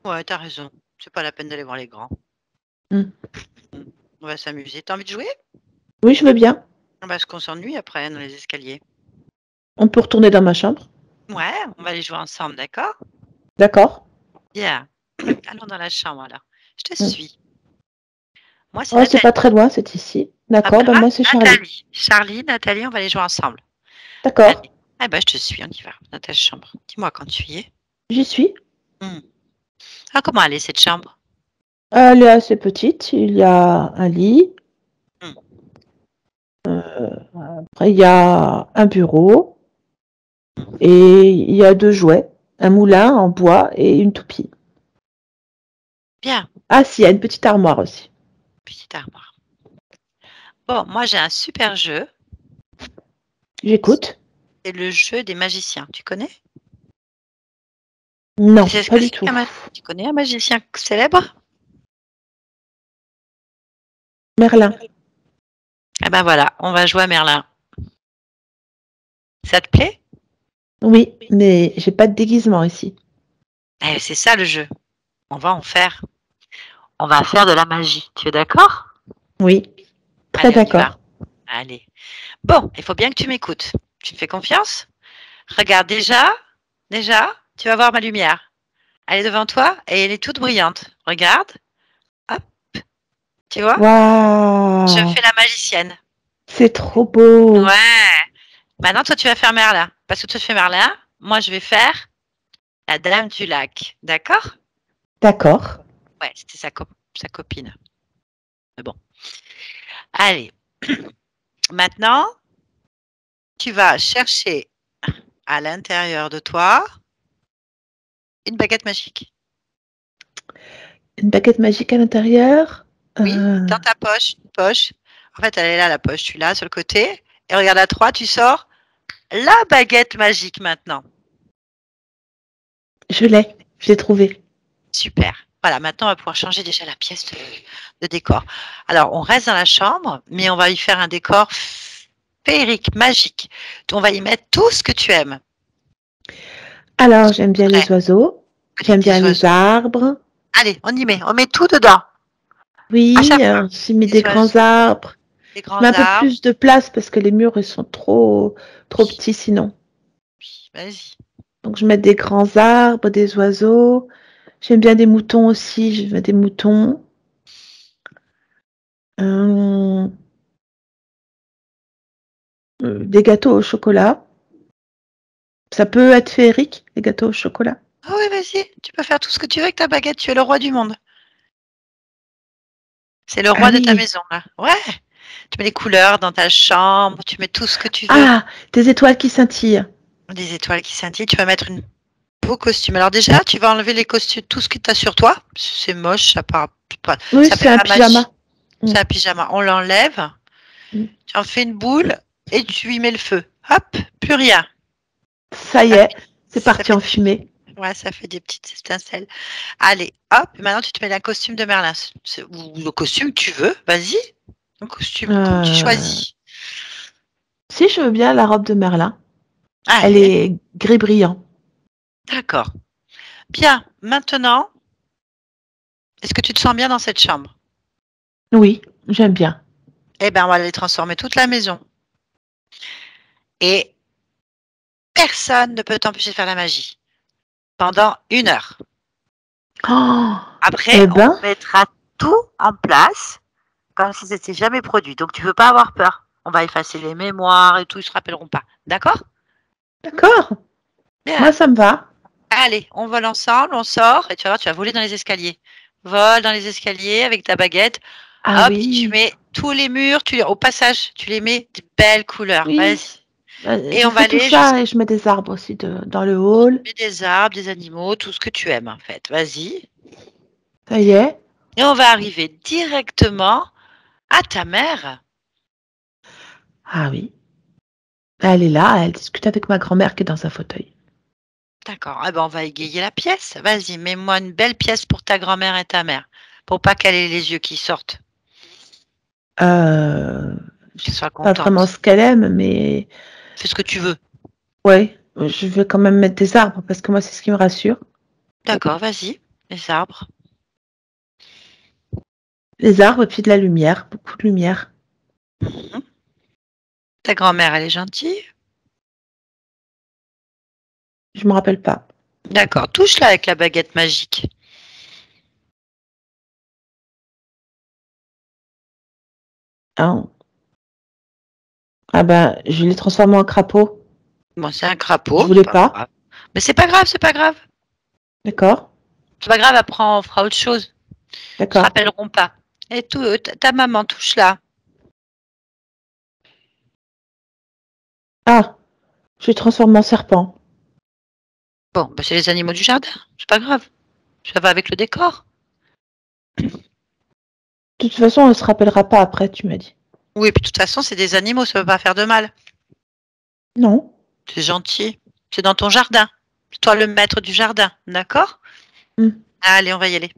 Ouais, t'as raison. C'est pas la peine d'aller voir les grands. Mm. On va s'amuser. T'as envie de jouer? Oui, je veux bien. Parce qu'on s'ennuie après dans les escaliers. On peut retourner dans ma chambre. Ouais, on va aller jouer ensemble, d'accord? D'accord. Bien. Allons dans la chambre alors. Je te Mm. suis. Moi, c'est Oh, c'est Nathalie. pas très loin, c'est ici. Ah D'accord, ben, ben moi c'est Charlie. Nathalie. Charlie, Nathalie, on va aller jouer ensemble. D'accord, Allez. Ah ben, je te suis, on y va. Dans ta chambre. Dis-moi quand tu y es. j'y suis. Hmm. Ah, comment elle est cette chambre? Elle est assez petite. Il y a un lit. Hmm. Après, il y a un bureau. Et il y a 2 jouets. Un moulin en bois et une toupie. Bien. Ah si, il y a une petite armoire aussi. Petite armoire. Bon, moi j'ai un super jeu. J'écoute. C'est le jeu des magiciens. Tu connais? Tu Non, sais ce pas que du c'est tout. Tu connais un magicien célèbre? Merlin. Ah ben voilà, on va jouer à Merlin. Ça te plaît? Oui, mais j'ai pas de déguisement ici. Eh, c'est ça le jeu. On va en faire. On va faire de la magie. Tu es d'accord? Oui, très Allez, on y va. d'accord. Allez. Bon, il faut bien que tu m'écoutes. Tu me fais confiance? Regarde déjà, tu vas voir ma lumière. Elle est devant toi et elle est toute brillante. Regarde. Hop, tu vois? Je Waouh, fais la magicienne. c'est trop beau. Ouais. Maintenant, toi, tu vas faire Merlin. Parce que toi, tu fais Merlin. Moi, je vais faire la dame du lac. D'accord? D'accord. Ouais, c'était sa copine. Mais bon. Allez. Maintenant, tu vas chercher à l'intérieur de toi une baguette magique. Une baguette magique à l'intérieur. Oui, dans ta poche, une poche. En fait, elle est là, la poche. Tu l'as sur le côté. Et regarde à 3, tu sors la baguette magique maintenant. Je l'ai trouvé. Super. Voilà, maintenant, on va pouvoir changer déjà la pièce de décor. Alors, on reste dans la chambre, mais on va y faire un décor féerique, magique. On va y mettre tout ce que tu aimes. Alors, j'aime bien Prêt? les oiseaux. Allez, J'aime bien des les oiseaux. arbres. Allez, on y met. On met tout dedans. À Oui, chaque fois. j'ai mis Des des grands oiseaux, arbres. des Je mets grands un peu arbres. plus de place parce que les murs, ils sont trop petits sinon. Oui, vas-y. Donc, je mets des grands arbres, des oiseaux. J'aime bien des moutons aussi. Je mets des moutons. Euh, des gâteaux au chocolat. Ça peut être féerique, les gâteaux au chocolat. Ah oui, vas-y. Tu peux faire tout ce que tu veux avec ta baguette. Tu es le roi du monde. C'est le Ah roi de ta oui. maison, là. Ouais. Tu mets les couleurs dans ta chambre. Tu mets tout ce que tu veux. Ah, des étoiles qui scintillent. Des étoiles qui scintillent. Tu vas mettre une beau costume. Alors déjà, tu vas enlever les costumes, tout ce que tu as sur toi. C'est moche, Oui, ça c'est fait un pas magie. pyjama. Mm, C'est un pyjama. On l'enlève, mm. tu en fais une boule et tu y mets le feu. Hop, plus rien. Ça y Ça est, fait, c'est ça parti fait en des, fumée. ouais, ça fait des petites étincelles. Allez, hop, maintenant tu te mets un costume de Merlin. Ou le costume que tu veux, vas-y. Un costume comme tu Euh, choisis. Si je veux bien la robe de Merlin. Elle Allez, est gris brillant. d'accord. Bien, maintenant, est-ce que tu te sens bien dans cette chambre? Oui, j'aime bien. Eh bien, on va aller transformer toute la maison. et personne ne peut t'empêcher de faire la magie pendant 1 heure. Oh, Après, eh ben, on mettra tout en place comme si c'était jamais produit. Donc, tu ne peux pas avoir peur. On va effacer les mémoires et tout, ils ne se rappelleront pas. D'accord? d'accord. Bien. Moi, ça me va. Allez, on vole ensemble, on sort et tu vas voir, tu vas voler dans les escaliers. Vole dans les escaliers avec ta baguette. Ah Hop, tu oui, mets tous les murs, au passage, tu les mets de belles couleurs. oui. Vas-y. Et Je on va fais tout aller jusqu'à ça et je mets des arbres aussi dans le hall. des arbres, des animaux, tout ce que tu aimes en fait. Vas-y. Ça y est. Et on va arriver directement à ta mère. Ah oui. Elle est là, elle discute avec ma grand-mère qui est dans un fauteuil. D'accord. Ah ben, on va égayer la pièce. Vas-y, mets-moi une belle pièce pour ta grand-mère et ta mère. Pour pas qu'elle ait les yeux qui sortent. Je Qu'elle soit sais pas vraiment contente. ce qu'elle aime, mais Fais ce que tu veux. ouais, je vais quand même mettre des arbres parce que moi, c'est ce qui me rassure. D'accord, vas-y. Les arbres. Les arbres et puis de la lumière, beaucoup de lumière. Mhm. Ta grand-mère, elle est gentille. Je me rappelle pas. D'accord. Touche-la avec la baguette magique. Hein. Ah ben, je l'ai transformé en crapaud. Bon, c'est un Je crapaud, c'est voulais pas pas. grave. Mais c'est pas grave, c'est pas grave. D'accord, C'est pas grave, après on fera autre chose. Ils se d'accord. rappelleront pas. Et tout, ta maman, touche-la. Ah, je l'ai transformé en serpent. Bon, bah, c'est les animaux du jardin. C'est pas grave. Ça va avec le décor. De toute façon, elle se rappellera pas après, tu m'as dit. Oui, puis de toute façon, c'est des animaux, ça peut pas faire de mal. Non. C'est gentil. C'est dans ton jardin. C'est toi le maître du jardin, d'accord? Hmm. Allez, on va y aller.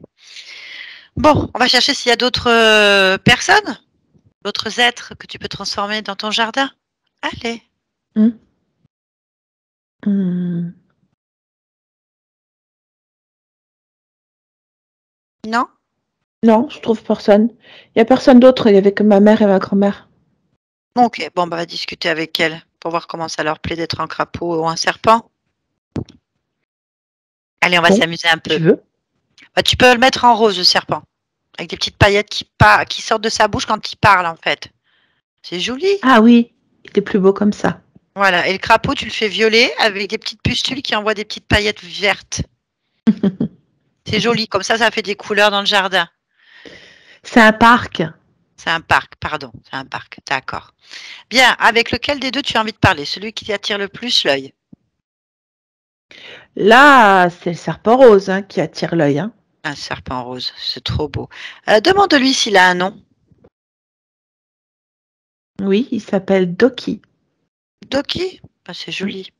Bon, on va chercher s'il y a d'autres personnes, d'autres êtres que tu peux transformer dans ton jardin. Allez. Hmm. Hmm. Non? Non, je trouve personne. Il y a personne d'autre, il y avait que ma mère et ma grand-mère. Ok, bon, bah, on va discuter avec elles pour voir comment ça leur plaît d'être un crapaud ou un serpent. Allez, on va Bon, s'amuser un peu. tu veux? Bah, tu peux le mettre en rose, le serpent, avec des petites paillettes qui sortent de sa bouche quand il parle, en fait. C'est joli. Ah oui, il était plus beau comme ça. Voilà. Et le crapaud, tu le fais violet avec des petites pustules qui envoient des petites paillettes vertes. C'est joli. Comme ça fait des couleurs dans le jardin. C'est un parc. C'est un parc, pardon. C'est un parc. D'accord. Bien. Avec lequel des deux tu as envie de parler? Celui qui attire le plus l'œil. Là, c'est le serpent rose hein, qui attire l'œil. Hein. Un serpent rose. C'est trop beau. Demande-lui s'il a un nom. Oui, il s'appelle Doki. Doki? Bah, c'est joli.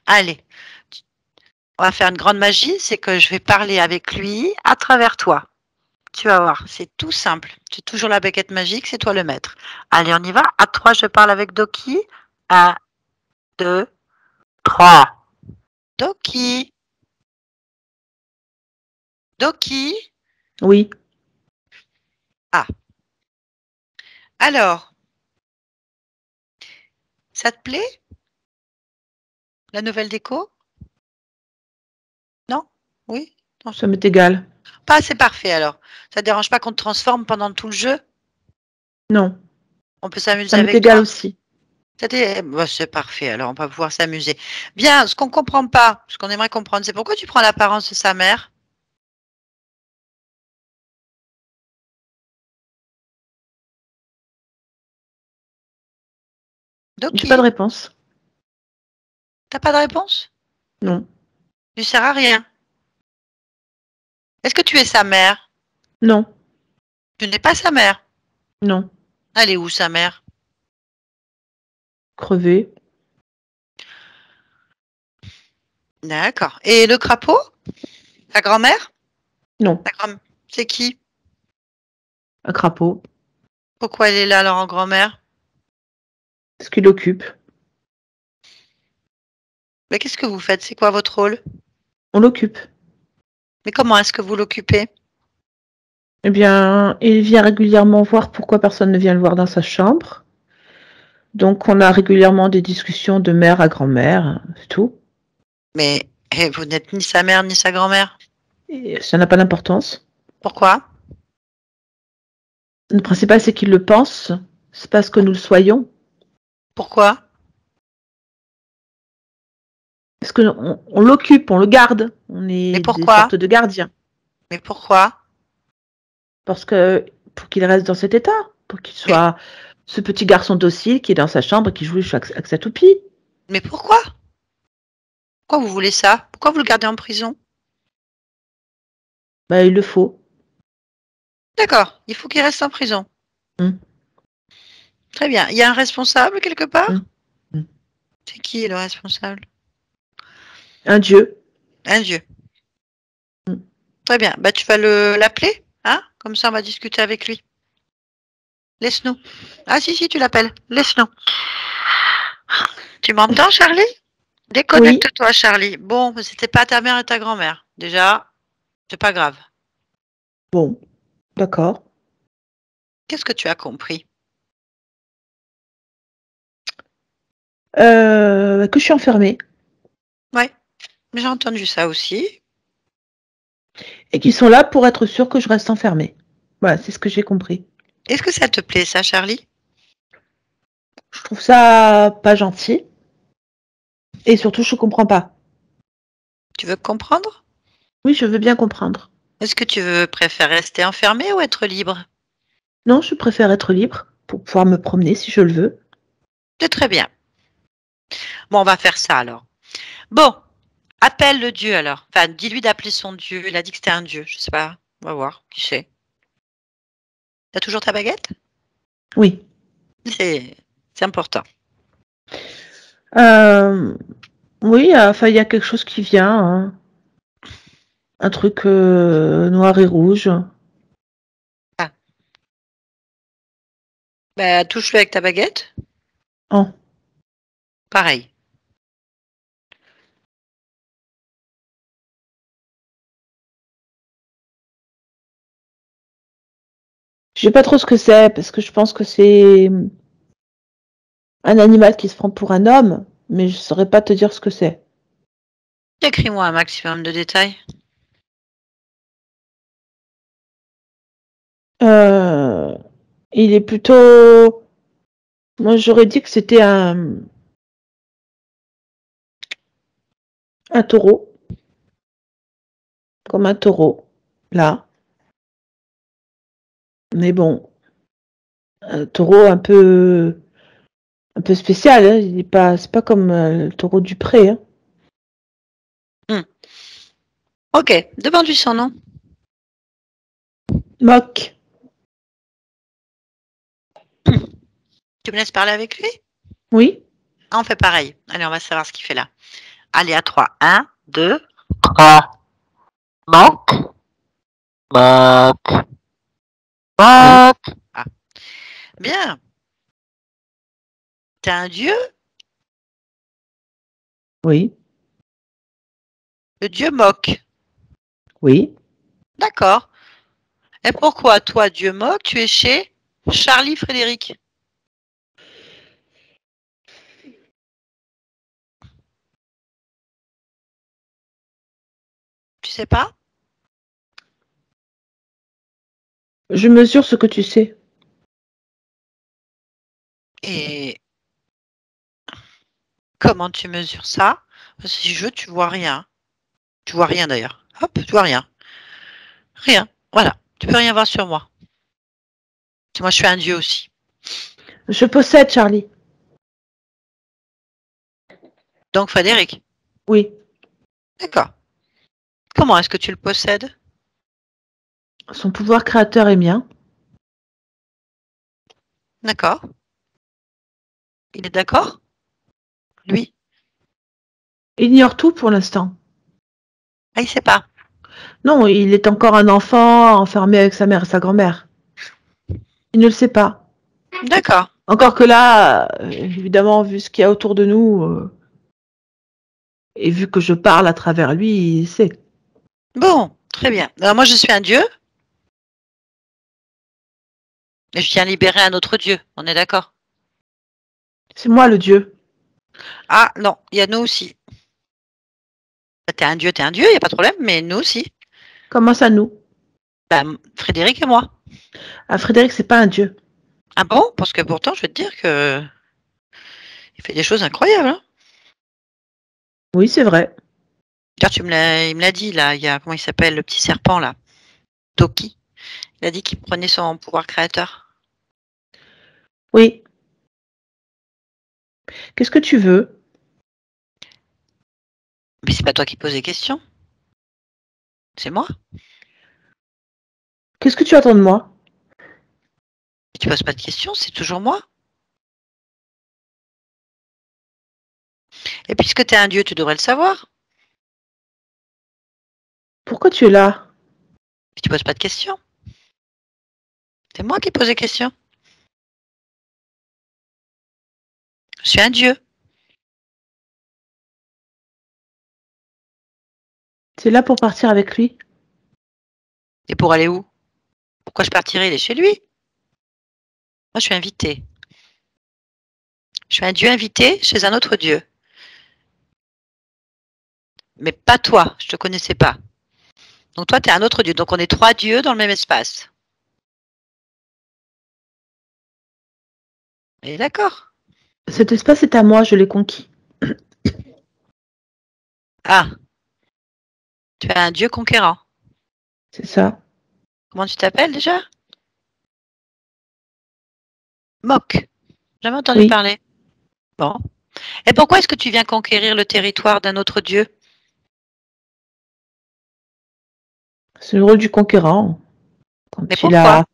Allez. On va faire une grande magie. C'est que je vais parler avec lui à travers toi. Tu vas voir, c'est tout simple. J'ai toujours la baguette magique, c'est toi le maître. Allez, on y va. À 3, je parle avec Doki. 1, 2, 3. Doki, Doki. Oui. Ah, alors, ça te plaît, la nouvelle déco? Non? Oui? Non? Ça m'est égal. Pas, c'est parfait alors. Ça te dérange pas qu'on te transforme pendant tout le jeu? Non, On peut ça s'amuser m'est avec égal toi? aussi. Bah, c'est parfait, alors on va pouvoir s'amuser. Bien, ce qu'on comprend pas, ce qu'on aimerait comprendre, c'est pourquoi tu prends l'apparence de sa mère? J'ai pas de Doki, réponse. t'as pas de réponse? Non, Tu sers à rien. Est-ce que tu es sa mère? non, Tu n'es pas sa mère. non. Elle est où sa mère? Crevé. D'accord. Et le crapaud? Ta grand-mère? Non, Ta grand- C'est qui? un crapaud. Pourquoi elle est là alors en grand-mère? Ce qu'il occupe. Mais qu'est-ce que vous faites? C'est quoi votre rôle? On l'occupe. Mais comment est-ce que vous l'occupez? Eh bien, il vient régulièrement voir pourquoi personne ne vient le voir dans sa chambre. Donc, on a régulièrement des discussions de mère à grand-mère, c'est tout. Mais vous n'êtes ni sa mère ni sa grand-mère. Et ça n'a pas d'importance. Pourquoi? Le principal, c'est qu'il le pense. C'est parce que nous le soyons. Pourquoi? Parce qu'on on l'occupe, on le garde. On Mais est des pourquoi? sortes de gardiens. Mais pourquoi? Parce que pour qu'il reste dans cet état, pour qu'il Mais, soit ce petit garçon docile qui est dans sa chambre et qui joue avec sa toupie. mais pourquoi? Pourquoi vous voulez ça? Pourquoi vous le gardez en prison? Bah, il le faut. D'accord, il faut qu'il reste en prison. Hum, Très bien. Il y a un responsable quelque part? hum, hum. C'est qui le responsable? Un dieu. Un dieu. Hum. Très bien. Bah, tu vas l'appeler, hein? Comme ça, on va discuter avec lui. Laisse-nous. Ah si, tu l'appelles. Laisse-nous. Tu m'entends, Charlie? Oui. Déconnecte-toi, Charlie. Bon, c'était pas ta mère et ta grand-mère. Déjà, c'est pas grave. Bon, d'accord. Qu'est-ce que tu as compris? Que je suis enfermée Ouais, j'ai entendu ça aussi. et qu'ils sont là pour être sûrs que je reste enfermée. Voilà, c'est ce que j'ai compris. Est-ce que ça te plaît, ça, Charlie? Je trouve ça pas gentil et surtout je comprends pas. Tu veux comprendre? Oui, je veux bien comprendre. Est-ce que tu préfères rester enfermé ou être libre? Non, je préfère être libre pour pouvoir me promener si je le veux. C'est très bien. Bon, on va faire ça alors. Bon, appelle le dieu alors. Enfin, dis-lui d'appeler son dieu. Il a dit que c'était un dieu. Je sais pas. On va voir. Qui sait? T'as toujours ta baguette? Oui. C'est important. Euh, oui, enfin, il y a quelque chose qui vient, hein. Un truc noir et rouge. Ah, bah, touche-le avec ta baguette. Oh. Pareil. Je sais pas trop ce que c'est parce que je pense que c'est un animal qui se prend pour un homme, mais je saurais pas te dire ce que c'est. Décris-moi un maximum de détails. Euh, il est plutôt. Moi, j'aurais dit que c'était un taureau, comme un taureau, là. Mais bon, un taureau un peu spécial. Hein. Il est pas, c'est pas comme le taureau du pré. Hein. Ok, demande-lui son nom. Moque. Tu me laisses parler avec lui? Oui. Ah, on fait pareil. Allez, on va savoir ce qu'il fait là. Allez, à 3. 1, 2, 3. Manque. Manque. Manque. Ah, bien. T'es un dieu? Oui. Le dieu moque. Oui. D'accord. Et pourquoi toi, dieu moque, tu es chez Charlie Frédéric? Tu sais pas? Je mesure ce que tu sais. Et comment tu mesures ça? Parce que si je veux, tu vois rien. Tu vois rien d'ailleurs. Hop, tu vois rien. Rien. Voilà. Tu peux rien voir sur moi. Moi, je suis un dieu aussi. Je possède Charlie. Donc, Frédéric. Oui. D'accord. Comment est-ce que tu le possèdes? Son pouvoir créateur est mien. D'accord. Il est d'accord? Lui? Il ignore tout pour l'instant. Ah, il sait pas. Non, il est encore un enfant enfermé avec sa mère et sa grand-mère. Il ne le sait pas. D'accord. Encore que là, évidemment, vu ce qu'il y a autour de nous, et vu que je parle à travers lui, il sait. Bon, très bien. Alors, moi, je suis un dieu et je viens libérer un autre dieu. On est d'accord? C'est moi le dieu. Ah non, il y a nous aussi. T'es un dieu, il n'y a pas de problème, mais nous aussi. Comment ça, nous? Bah, Frédéric et moi. Ah, Frédéric, c'est pas un dieu. Ah bon? Parce que pourtant, je vais te dire que il fait des choses incroyables. Hein. Oui, c'est vrai. D'ailleurs, il me l'a dit là. Il y a comment il s'appelle le petit serpent là, Toki. Il a dit qu'il prenait son pouvoir créateur. Oui. Qu'est-ce que tu veux? Mais c'est pas toi qui poses les questions, c'est moi. Qu'est-ce que tu attends de moi? Tu poses pas de questions, c'est toujours moi. Et puisque tu es un dieu, tu devrais le savoir. Pourquoi tu es là? Puis tu poses pas de questions. C'est moi qui pose les questions. Je suis un dieu. Tu es là pour partir avec lui? Et pour aller où? Pourquoi je partirais? Il est chez lui. Moi, je suis invité. Je suis un dieu invité chez un autre dieu. Mais pas toi, je te connaissais pas. Donc toi, tu es un autre dieu. Donc on est 3 dieux dans le même espace. Et d'accord. Cet espace est à moi, je l'ai conquis. Ah, tu es un dieu conquérant. C'est ça. Comment tu t'appelles déjà? Moque. Jamais entendu Oui. parler. Bon. Et pourquoi est-ce que tu viens conquérir le territoire d'un autre dieu? C'est le rôle du conquérant. Mais Quand il pourquoi? a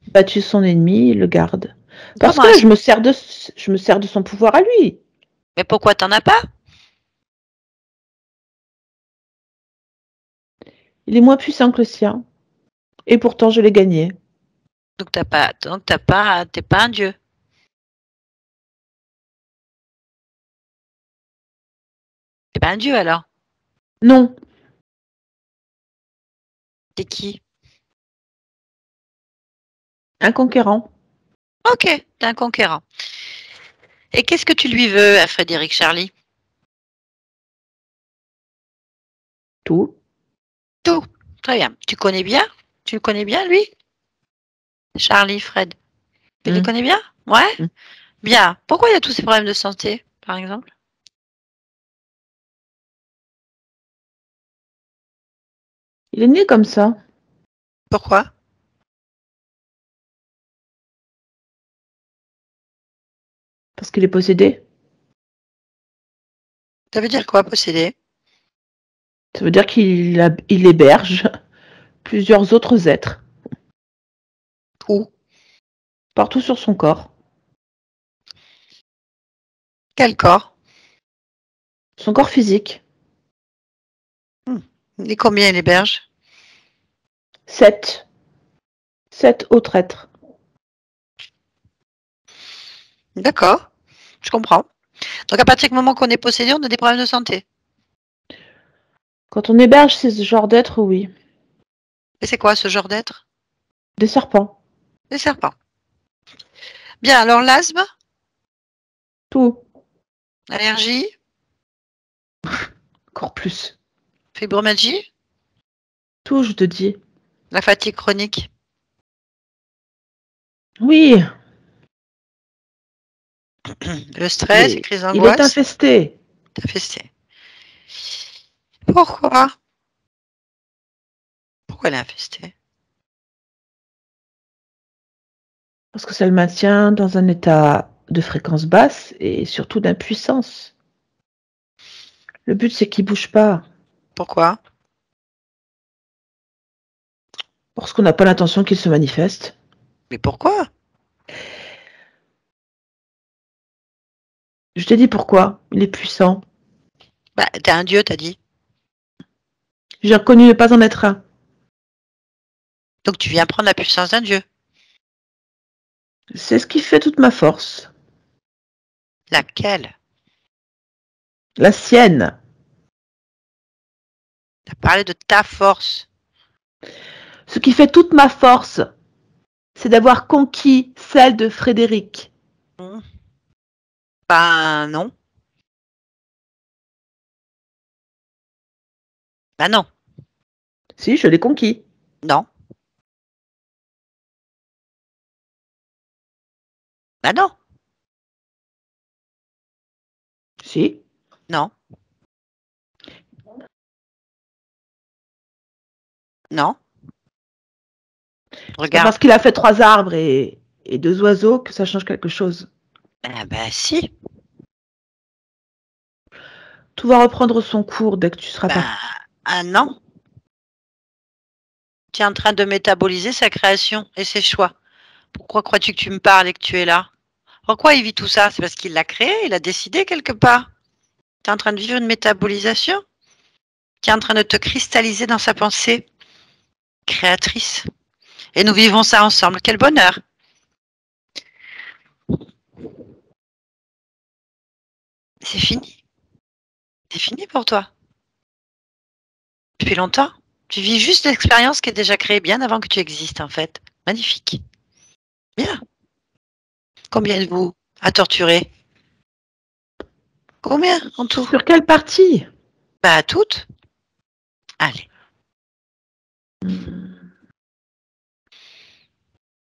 battu son ennemi, il le garde. Parce Comment que est-ce... je me sers de son pouvoir à lui. Mais pourquoi t'en as pas? Il est moins puissant que le sien. Et pourtant, je l'ai gagné. T'es pas un dieu. T'es pas un dieu alors. Non, T'es qui? un conquérant. Ok, t'es un conquérant. Et qu'est-ce que tu lui veux à Frédéric Charlie? Tout. Tout. Très bien. Tu connais bien? Tu le connais bien lui? Charlie, Fred. Tu les Mm. connais bien? Ouais? Mm. Bien. Pourquoi il y a tous ces problèmes de santé, par exemple? Il est né comme ça. Pourquoi? Parce qu'il est possédé. Ça veut dire quoi, posséder? Ça veut dire il héberge plusieurs autres êtres. Où? Partout sur son corps. Quel corps? Son corps physique. Et combien il héberge? 7. 7 autres êtres. D'accord. Je comprends. Donc à partir du moment qu'on est possédé, on a des problèmes de santé. Quand on héberge ces genres d'êtres, oui. Et c'est quoi ce genre d'être? Des serpents. Des serpents. Bien, alors l'asthme, Tout. allergie, Encore plus. fibromyalgie, Tout, je te dis. la fatigue chronique, Oui, le stress, les crises il est d'angoisse, infesté. t'as fait. Pourquoi? Pourquoi elle est infestée? Parce que ça le maintient dans un état de fréquence basse et surtout d'impuissance. Le but, c'est qu'il bouge pas. Pourquoi? Parce qu'on n'a pas l'intention qu'il se manifeste. Mais pourquoi? Je t'ai dit pourquoi. Il est puissant. Bah, t'es un dieu, t'as dit. J'ai reconnu ne pas en être un. Donc tu viens prendre la puissance d'un dieu. C'est ce qui fait toute ma force. Laquelle? La sienne. T'as parlé de ta force. Ce qui fait toute ma force, c'est d'avoir conquis celle de Frédéric. Mmh. Ben non. Ben non. Si, je l'ai conquis. Non. Ben non. Si. Non. Non. C'est pas Regarde. parce qu'il a fait 3 arbres et 2 oiseaux que ça change quelque chose. Ah ben si. Tout va reprendre son cours dès que tu seras Ben parti. non. Tu es en train de métaboliser sa création et ses choix. Pourquoi crois-tu que tu me parles et que tu es là? Pourquoi il vit tout ça? C'est parce qu'il l'a créé, il a décidé quelque part. Tu es en train de vivre une métabolisation. Tu es en train de te cristalliser dans sa pensée créatrice. Et nous vivons ça ensemble. Quel bonheur! C'est fini. C'est fini pour toi. Depuis longtemps. Tu vis juste l'expérience qui est déjà créée bien avant que tu existes, en fait. Magnifique. Bien. Combien de vous à torturer? Combien en tout? Sur quelle partie? Bah, toutes. Allez.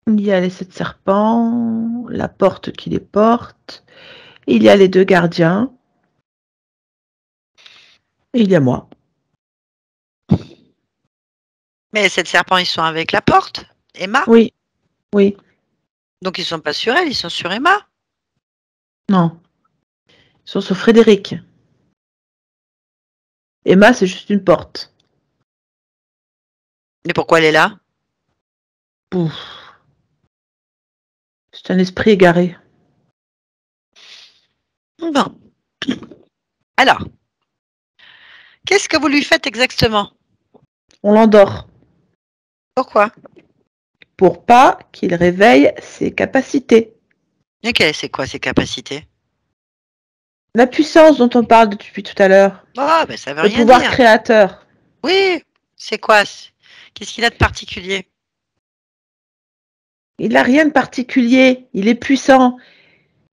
Il y a les 7 serpents, la porte qui les porte, il y a les 2 gardiens, et il y a moi. Mais les 7 serpents, ils sont avec la porte. Emma. Oui, oui, Donc, ils sont pas sur elle, ils sont sur Emma. non. Ils sont sur Frédéric. Emma, c'est juste une porte. Mais pourquoi elle est là? Ouf. C'est un esprit égaré. Bon. Alors, qu'est-ce que vous lui faites exactement? On l'endort Pourquoi? pour pas qu'il réveille ses capacités. Ok, c'est quoi ses capacités? La puissance dont on parle depuis tout à l'heure, Oh, ben ça veut le rien pouvoir dire. créateur. Oui, c'est quoi? Qu'est-ce qu'il a de particulier? Il n'a rien de particulier, il est puissant,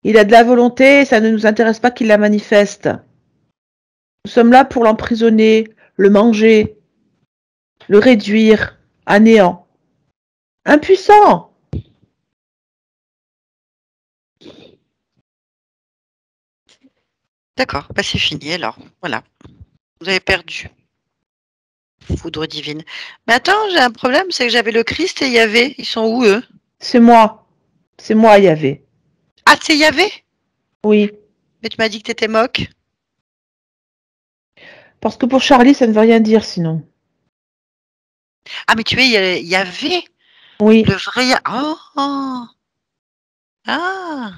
il a de la volonté, ça ne nous intéresse pas qu'il la manifeste. Nous sommes là pour l'emprisonner, le manger, le réduire à néant. Impuissant! D'accord, bah c'est fini alors. Voilà, vous avez perdu. Foudre divine. Mais attends, j'ai un problème, c'est que j'avais le Christ et Yahvé. Ils sont où eux? C'est moi, Yahvé. Ah, c'est Yahvé? Oui, Mais tu m'as dit que t'étais moque. parce que pour Charlie, ça ne veut rien dire sinon. Ah, mais tu es Yahvé, Oui, le vrai. Oh, oh. Ah.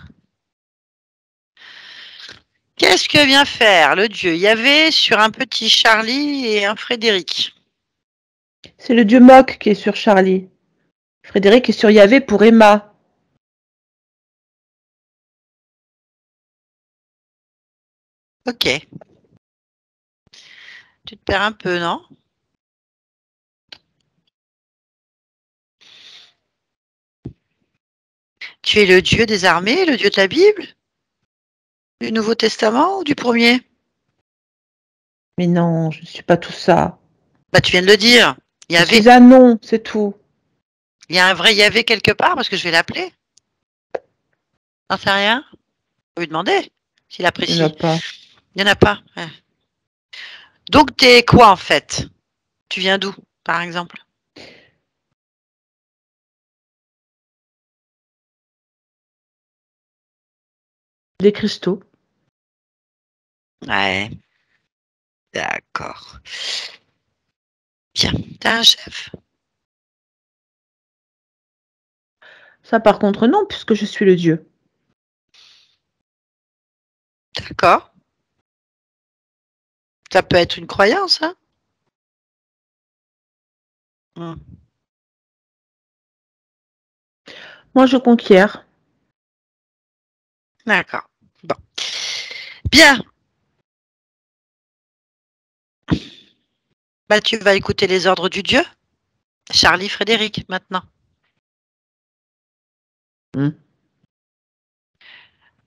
Qu'est-ce que vient faire le dieu Yahvé sur un petit Charlie et un Frédéric? c'est le dieu Moque qui est sur Charlie. Frédéric est sur Yahvé pour Emma. Ok. Tu te perds un peu, non? Tu es le Dieu des armées, le Dieu de la Bible, du Nouveau Testament ou du premier? Mais non, je ne suis pas tout ça. Bah, tu viens de le dire. Je Yahvé. suis un nom, c'est tout. Il y a un vrai Yahvé quelque part parce que je vais l'appeler. N'en sais rien. Faut lui demander s'il Il n'y en a apprécie. pas. Il n'y en a pas. Ouais. Donc, t'es quoi en fait? Tu viens d'où, par exemple? Des cristaux. Ouais, d'accord. Bien, t'es un chef. Ça, par contre, non, puisque je suis le dieu. D'accord. Ça peut être une croyance, hein? Hmm. Moi, je conquiers. D'accord. Bon. Bien. Bah, tu vas écouter les ordres du Dieu. Charlie Frédéric, maintenant. Hmm.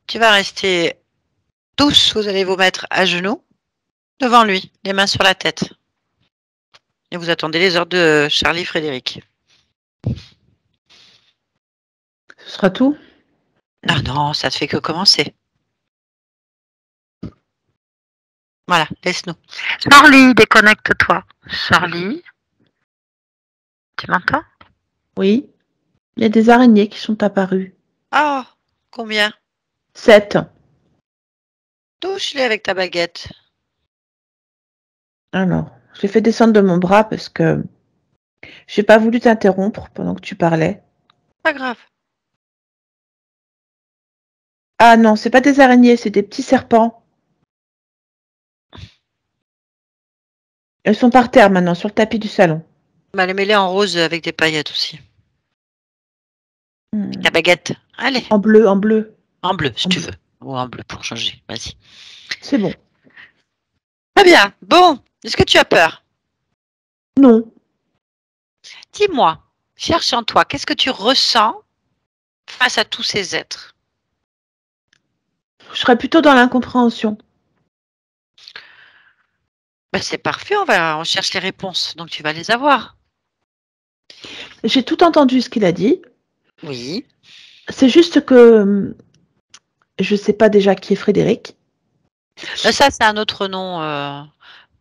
Tu vas rester Tous, vous allez vous mettre à genoux devant lui, les mains sur la tête. Et vous attendez les ordres de Charlie Frédéric. Ce sera tout? Ah non, ça ne fait que commencer. Voilà, laisse-nous. Charlie, déconnecte-toi. Charlie, tu m'entends? Oui. Il y a des araignées qui sont apparues. Ah, combien? 7. Touche-les avec ta baguette. Alors, je l'ai fait descendre de mon bras parce que j'ai pas voulu t'interrompre pendant que tu parlais. Pas grave. Ah non, c'est pas des araignées, c'est des petits serpents. Elles sont par terre maintenant, sur le tapis du salon. Bah, les mêler en rose avec des paillettes aussi. La baguette. Allez, En bleu, en bleu. en bleu si En tu bleu. veux. Ou en bleu pour changer. Vas-y. C'est bon. Très bien. Bon, est-ce que tu as peur? Non. Dis-moi, cherche en toi, qu'est-ce que tu ressens face à tous ces êtres? Je serais plutôt dans l'incompréhension. Ben, c'est parfait, on cherche les réponses, donc tu vas les avoir. J'ai tout entendu ce qu'il a dit. Oui. C'est juste que je sais pas déjà qui est Frédéric. Ça, c'est un autre nom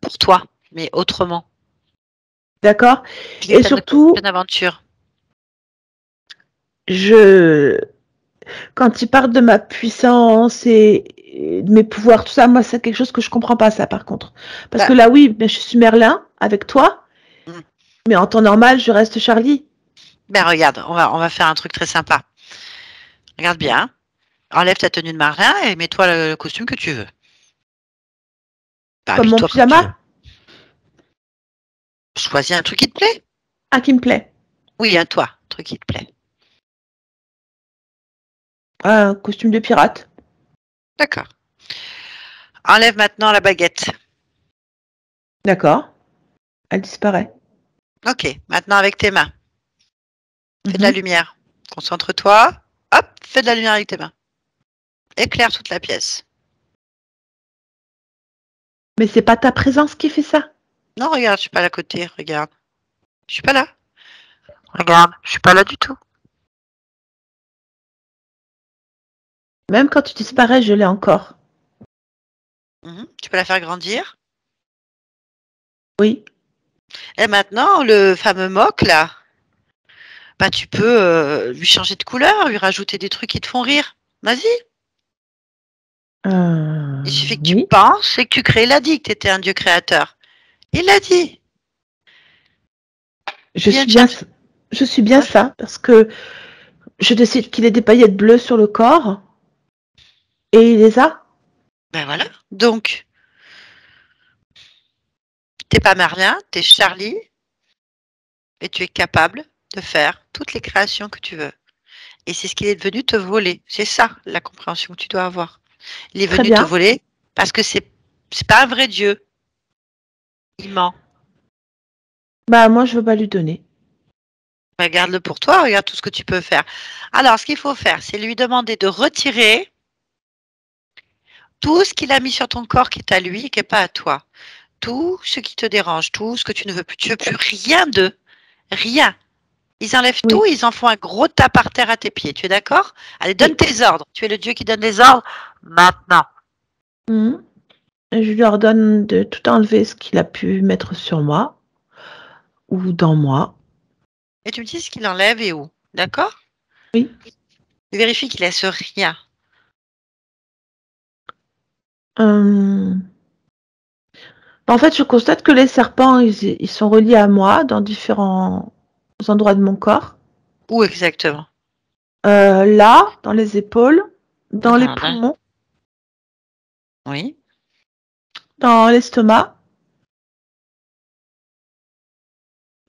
pour toi, mais autrement. D'accord? Vis Et ta surtout, prochaine aventure. quand il parle de ma puissance et de mes pouvoirs, tout ça, moi, c'est quelque chose que je comprends pas, ça, par contre. Parce Bah, que là, oui, ben, je suis Merlin avec toi, hmm. mais en temps normal, je reste Charlie. Ben, regarde, on va faire un truc très sympa. Regarde bien, enlève ta tenue de marin et mets-toi le costume que tu veux. Bah, Comme mon habille-toi comme tu veux. pyjama, Choisis un truc qui te plaît. qui me plaît. Oui, à toi, un truc qui te plaît. Un costume de pirate. D'accord. Enlève maintenant la baguette. D'accord. Elle disparaît. Ok, maintenant avec tes mains. Fais de la Mhm. lumière. Concentre-toi. Hop, fais de la lumière avec tes mains. Éclaire toute la pièce. Mais c'est pas ta présence qui fait ça. Non, regarde, je suis pas là à côté. Regarde. Je suis pas là. Regarde, je suis pas là du tout. Même quand tu disparais, je l'ai encore. Tu peux la faire grandir. Oui. Et maintenant, le fameux moque là, bah tu peux lui changer de couleur, lui rajouter des trucs qui te font rire. Vas-y. Il suffit que tu Oui. penses et que tu crées. Il a dit que tu étais un dieu créateur. Il l'a dit. Je Viens suis te bien, chercher. je suis bien Ouais. ça, parce que je décide qu'il ait des paillettes bleues sur le corps, et il les a. Ben voilà. Donc, t'es pas Marlin, t'es Charlie et tu es capable de faire toutes les créations que tu veux. Et c'est ce qu'il est venu te voler. C'est ça la compréhension que tu dois avoir. Il est Très venu te bien. voler parce que c'est pas un vrai dieu. Il ment. Bah, moi, je veux pas lui donner. Regarde-le pour toi, regarde tout ce que tu peux faire. Alors, ce qu'il faut faire, c'est lui demander de retirer tout ce qu'il a mis sur ton corps qui est à lui et qui n'est pas à toi. Tout ce qui te dérange, tout ce que tu ne veux plus. Tu veux plus rien d'eux. Rien. Ils enlèvent tout, Oui. ils en font un gros tas par terre à tes pieds. Tu es d'accord? Allez, donne Oui. tes ordres. Tu es le Dieu qui donne les ordres maintenant. Mhm. Et je lui ordonne de tout enlever ce qu'il a pu mettre sur moi ou dans moi. Et tu me dis ce qu'il enlève et où. D'accord? Oui. Tu vérifies qu'il laisse rien. Euh, En fait, je constate que les serpents, ils sont reliés à moi dans différents endroits de mon corps. Où exactement? Là, dans les épaules, dans les Attends, là. poumons, Oui. dans l'estomac,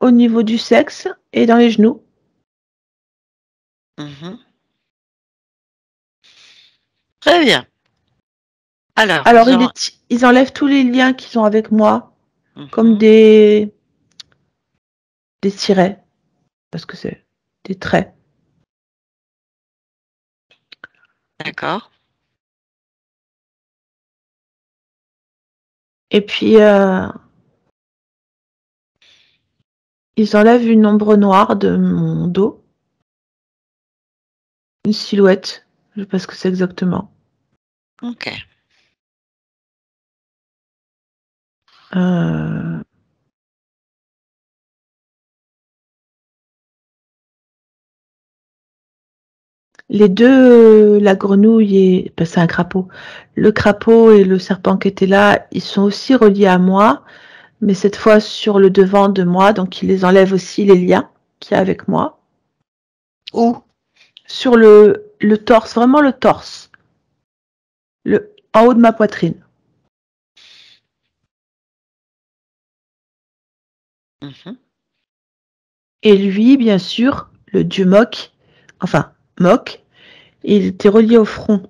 au niveau du sexe et dans les genoux. Mhm. Très bien. Alors, Alors, nous allons. ils enlèvent tous les liens qu'ils ont avec moi, comme Mhm. des tirets, parce que c'est des traits. D'accord. Et puis, ils enlèvent une ombre noire de mon dos. Une silhouette. Je sais pas ce que c'est exactement. Ok. Les deux, la grenouille et ben, c'est un crapaud. Le crapaud et le serpent qui étaient là, ils sont aussi reliés à moi, mais cette fois sur le devant de moi, donc ils les enlèvent aussi les liens qu'il y a avec moi. Où? Sur le torse, vraiment le torse. En haut de ma poitrine. Mhm. Et lui, bien sûr, le dieu Mok, enfin Mok, il était relié au front.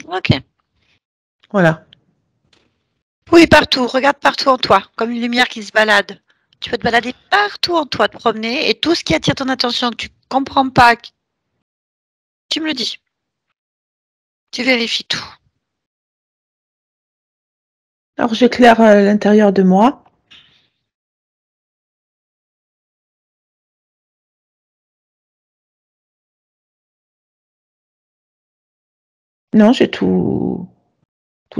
Ok. Voilà. Oui, partout. Regarde partout en toi, comme une lumière qui se balade. Tu peux te balader partout en toi, te promener, et tout ce qui attire ton attention, que tu comprends pas, tu me le dis. Tu vérifies tout. Alors j'éclaire l'intérieur de moi. Non, j'ai tout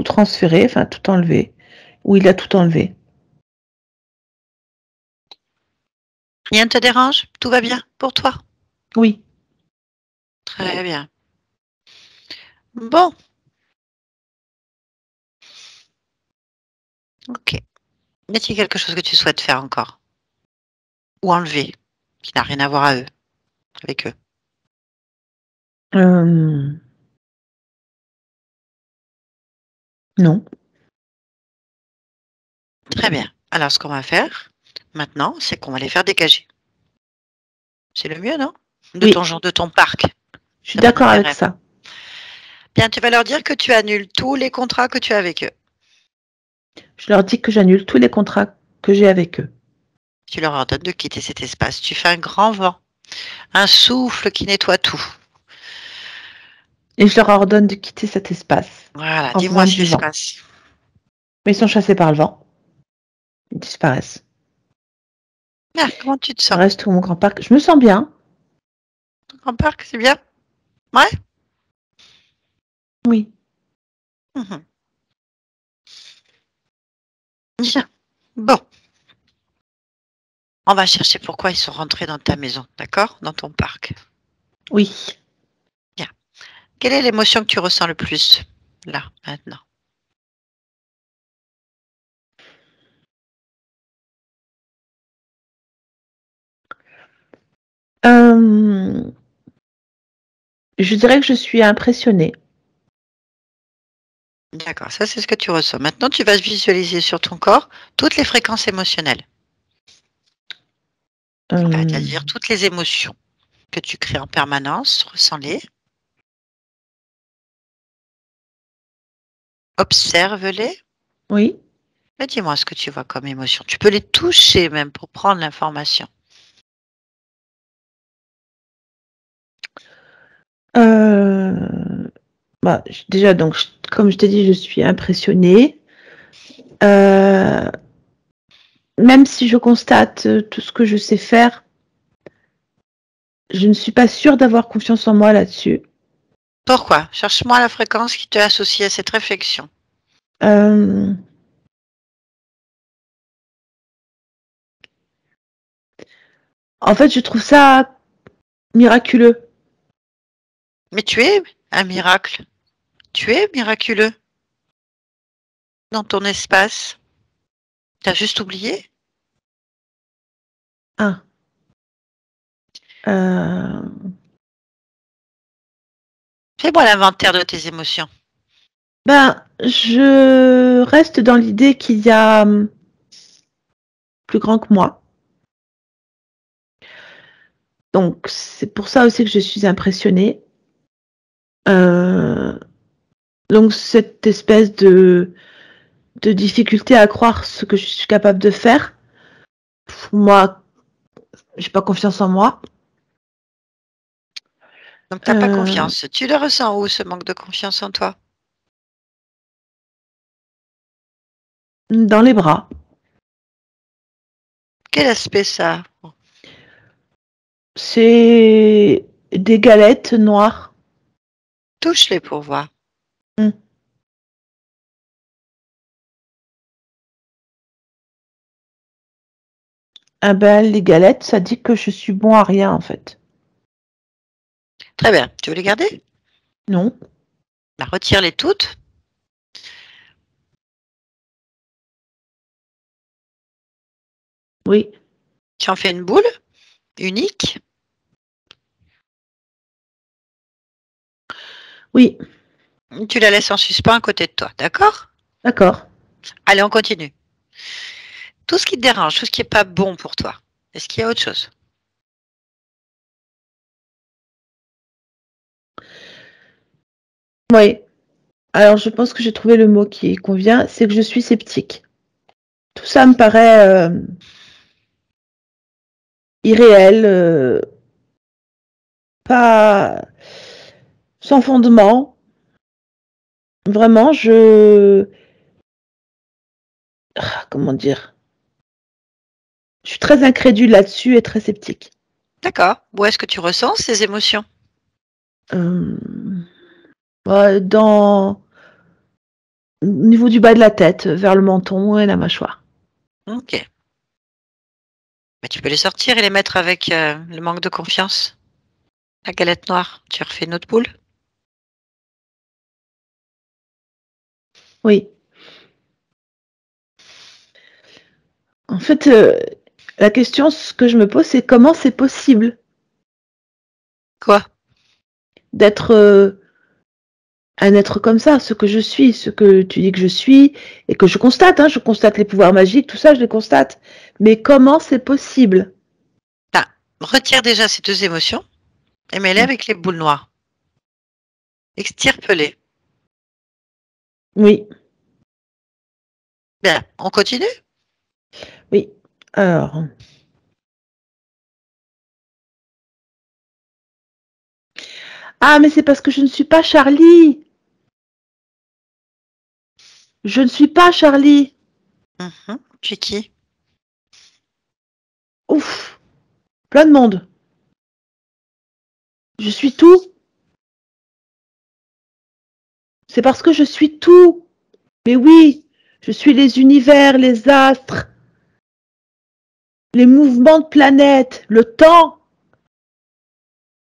transféré, enfin tout enlevé. Ou il a tout enlevé. Rien ne te dérange? Tout va bien pour toi? Oui. Très bien. Bon. Ok. Y a-t-il quelque chose que tu souhaites faire encore? Ou enlever, qui n'a rien à voir avec eux? Non. Très bien. Alors, ce qu'on va faire maintenant, c'est qu'on va les faire dégager. C'est le mieux, non? Oui, De ton parc, je suis de mon d'accord avec intérêt. ça. Bien, tu vas leur dire que tu annules tous les contrats que tu as avec eux. Je leur dis que j'annule tous les contrats que j'ai avec eux. Tu leur ordonnes de quitter cet espace. Tu fais un grand vent, un souffle qui nettoie tout. Et je leur ordonne de quitter cet espace Voilà, en dis-moi faisant ce du qui se vent. passe. Mais ils sont chassés par le vent. Ils disparaissent. Bien, comment tu te Je sens? reste au mon grand parc. Je me sens bien. Ton grand parc, c'est bien? Ouais? Oui. Mhm. Bien. Bon, on va chercher pourquoi ils sont rentrés dans ta maison, d'accord? Dans ton parc. Oui. Bien. Quelle est l'émotion que tu ressens le plus, là, maintenant? Je dirais que je suis impressionnée. D'accord, ça c'est ce que tu ressens. Maintenant, tu vas visualiser sur ton corps toutes les fréquences émotionnelles, Euh, c'est-à-dire toutes les émotions que tu crées en permanence, ressens-les, observe-les, oui. et dis-moi ce que tu vois comme émotion. Tu peux les toucher même pour prendre l'information. Euh, Bah, déjà, donc, comme je t'ai dit, je suis impressionnée. Euh, Même si je constate tout ce que je sais faire, je ne suis pas sûre d'avoir confiance en moi là-dessus. Pourquoi? Cherche-moi la fréquence qui te associe à cette réflexion. Euh, En fait, je trouve ça miraculeux. Mais tu es un miracle. Tu es miraculeux dans ton espace. Tu as juste oublié. Ah. Euh, Fais-moi l'inventaire de tes émotions. Ben, je reste dans l'idée qu'il y a plus grand que moi. Donc, c'est pour ça aussi que je suis impressionnée. Euh, donc, cette espèce de difficulté à croire ce que je suis capable de faire, pour moi, j'ai pas confiance en moi. Donc, tu n'as pas Euh, confiance. Tu le ressens où, ce manque de confiance en toi? Dans les bras. Quel aspect ça? C'est des galettes noires. Touche-les pour voir. Ah ben, les galettes, ça dit que je suis bon à rien, en fait. Très bien. Tu veux les garder? Non. Bah, retire-les toutes. Oui. Tu en fais une boule unique. Oui. Tu la laisses en suspens à côté de toi, d'accord? D'accord. Allez, on continue. Tout ce qui te dérange, tout ce qui n'est pas bon pour toi, est-ce qu'il y a autre chose? Oui. Alors, je pense que j'ai trouvé le mot qui convient, c'est que je suis sceptique. Tout ça me paraît irréel, pas sans fondement. Vraiment, comment dire? Je suis très incrédule là-dessus et très sceptique. D'accord. Où est-ce que tu ressens ces émotions? Euh, Dans au niveau du bas de la tête, vers le menton et la mâchoire. Ok. Mais tu peux les sortir et les mettre avec le manque de confiance. La galette noire, tu refais une autre boule. Oui. En fait, la question ce que je me pose, c'est comment c'est possible Quoi? d'être, un être comme ça, ce que je suis, ce que tu dis que je suis et que je constate, hein, je constate les pouvoirs magiques, tout ça, je les constate. Mais comment c'est possible? Ben, retire déjà ces deux émotions et mets-les Mmh. avec les boules noires. Extirpe-les. Oui, Bien, on continue? oui. Alors, ah, mais c'est parce que je ne suis pas Charlie! Je ne suis pas Charlie! Tu es qui? Ouf! Plein de monde. Je suis tout. C'est parce que je suis tout. Mais oui, je suis les univers, les astres, les mouvements de planètes, le temps.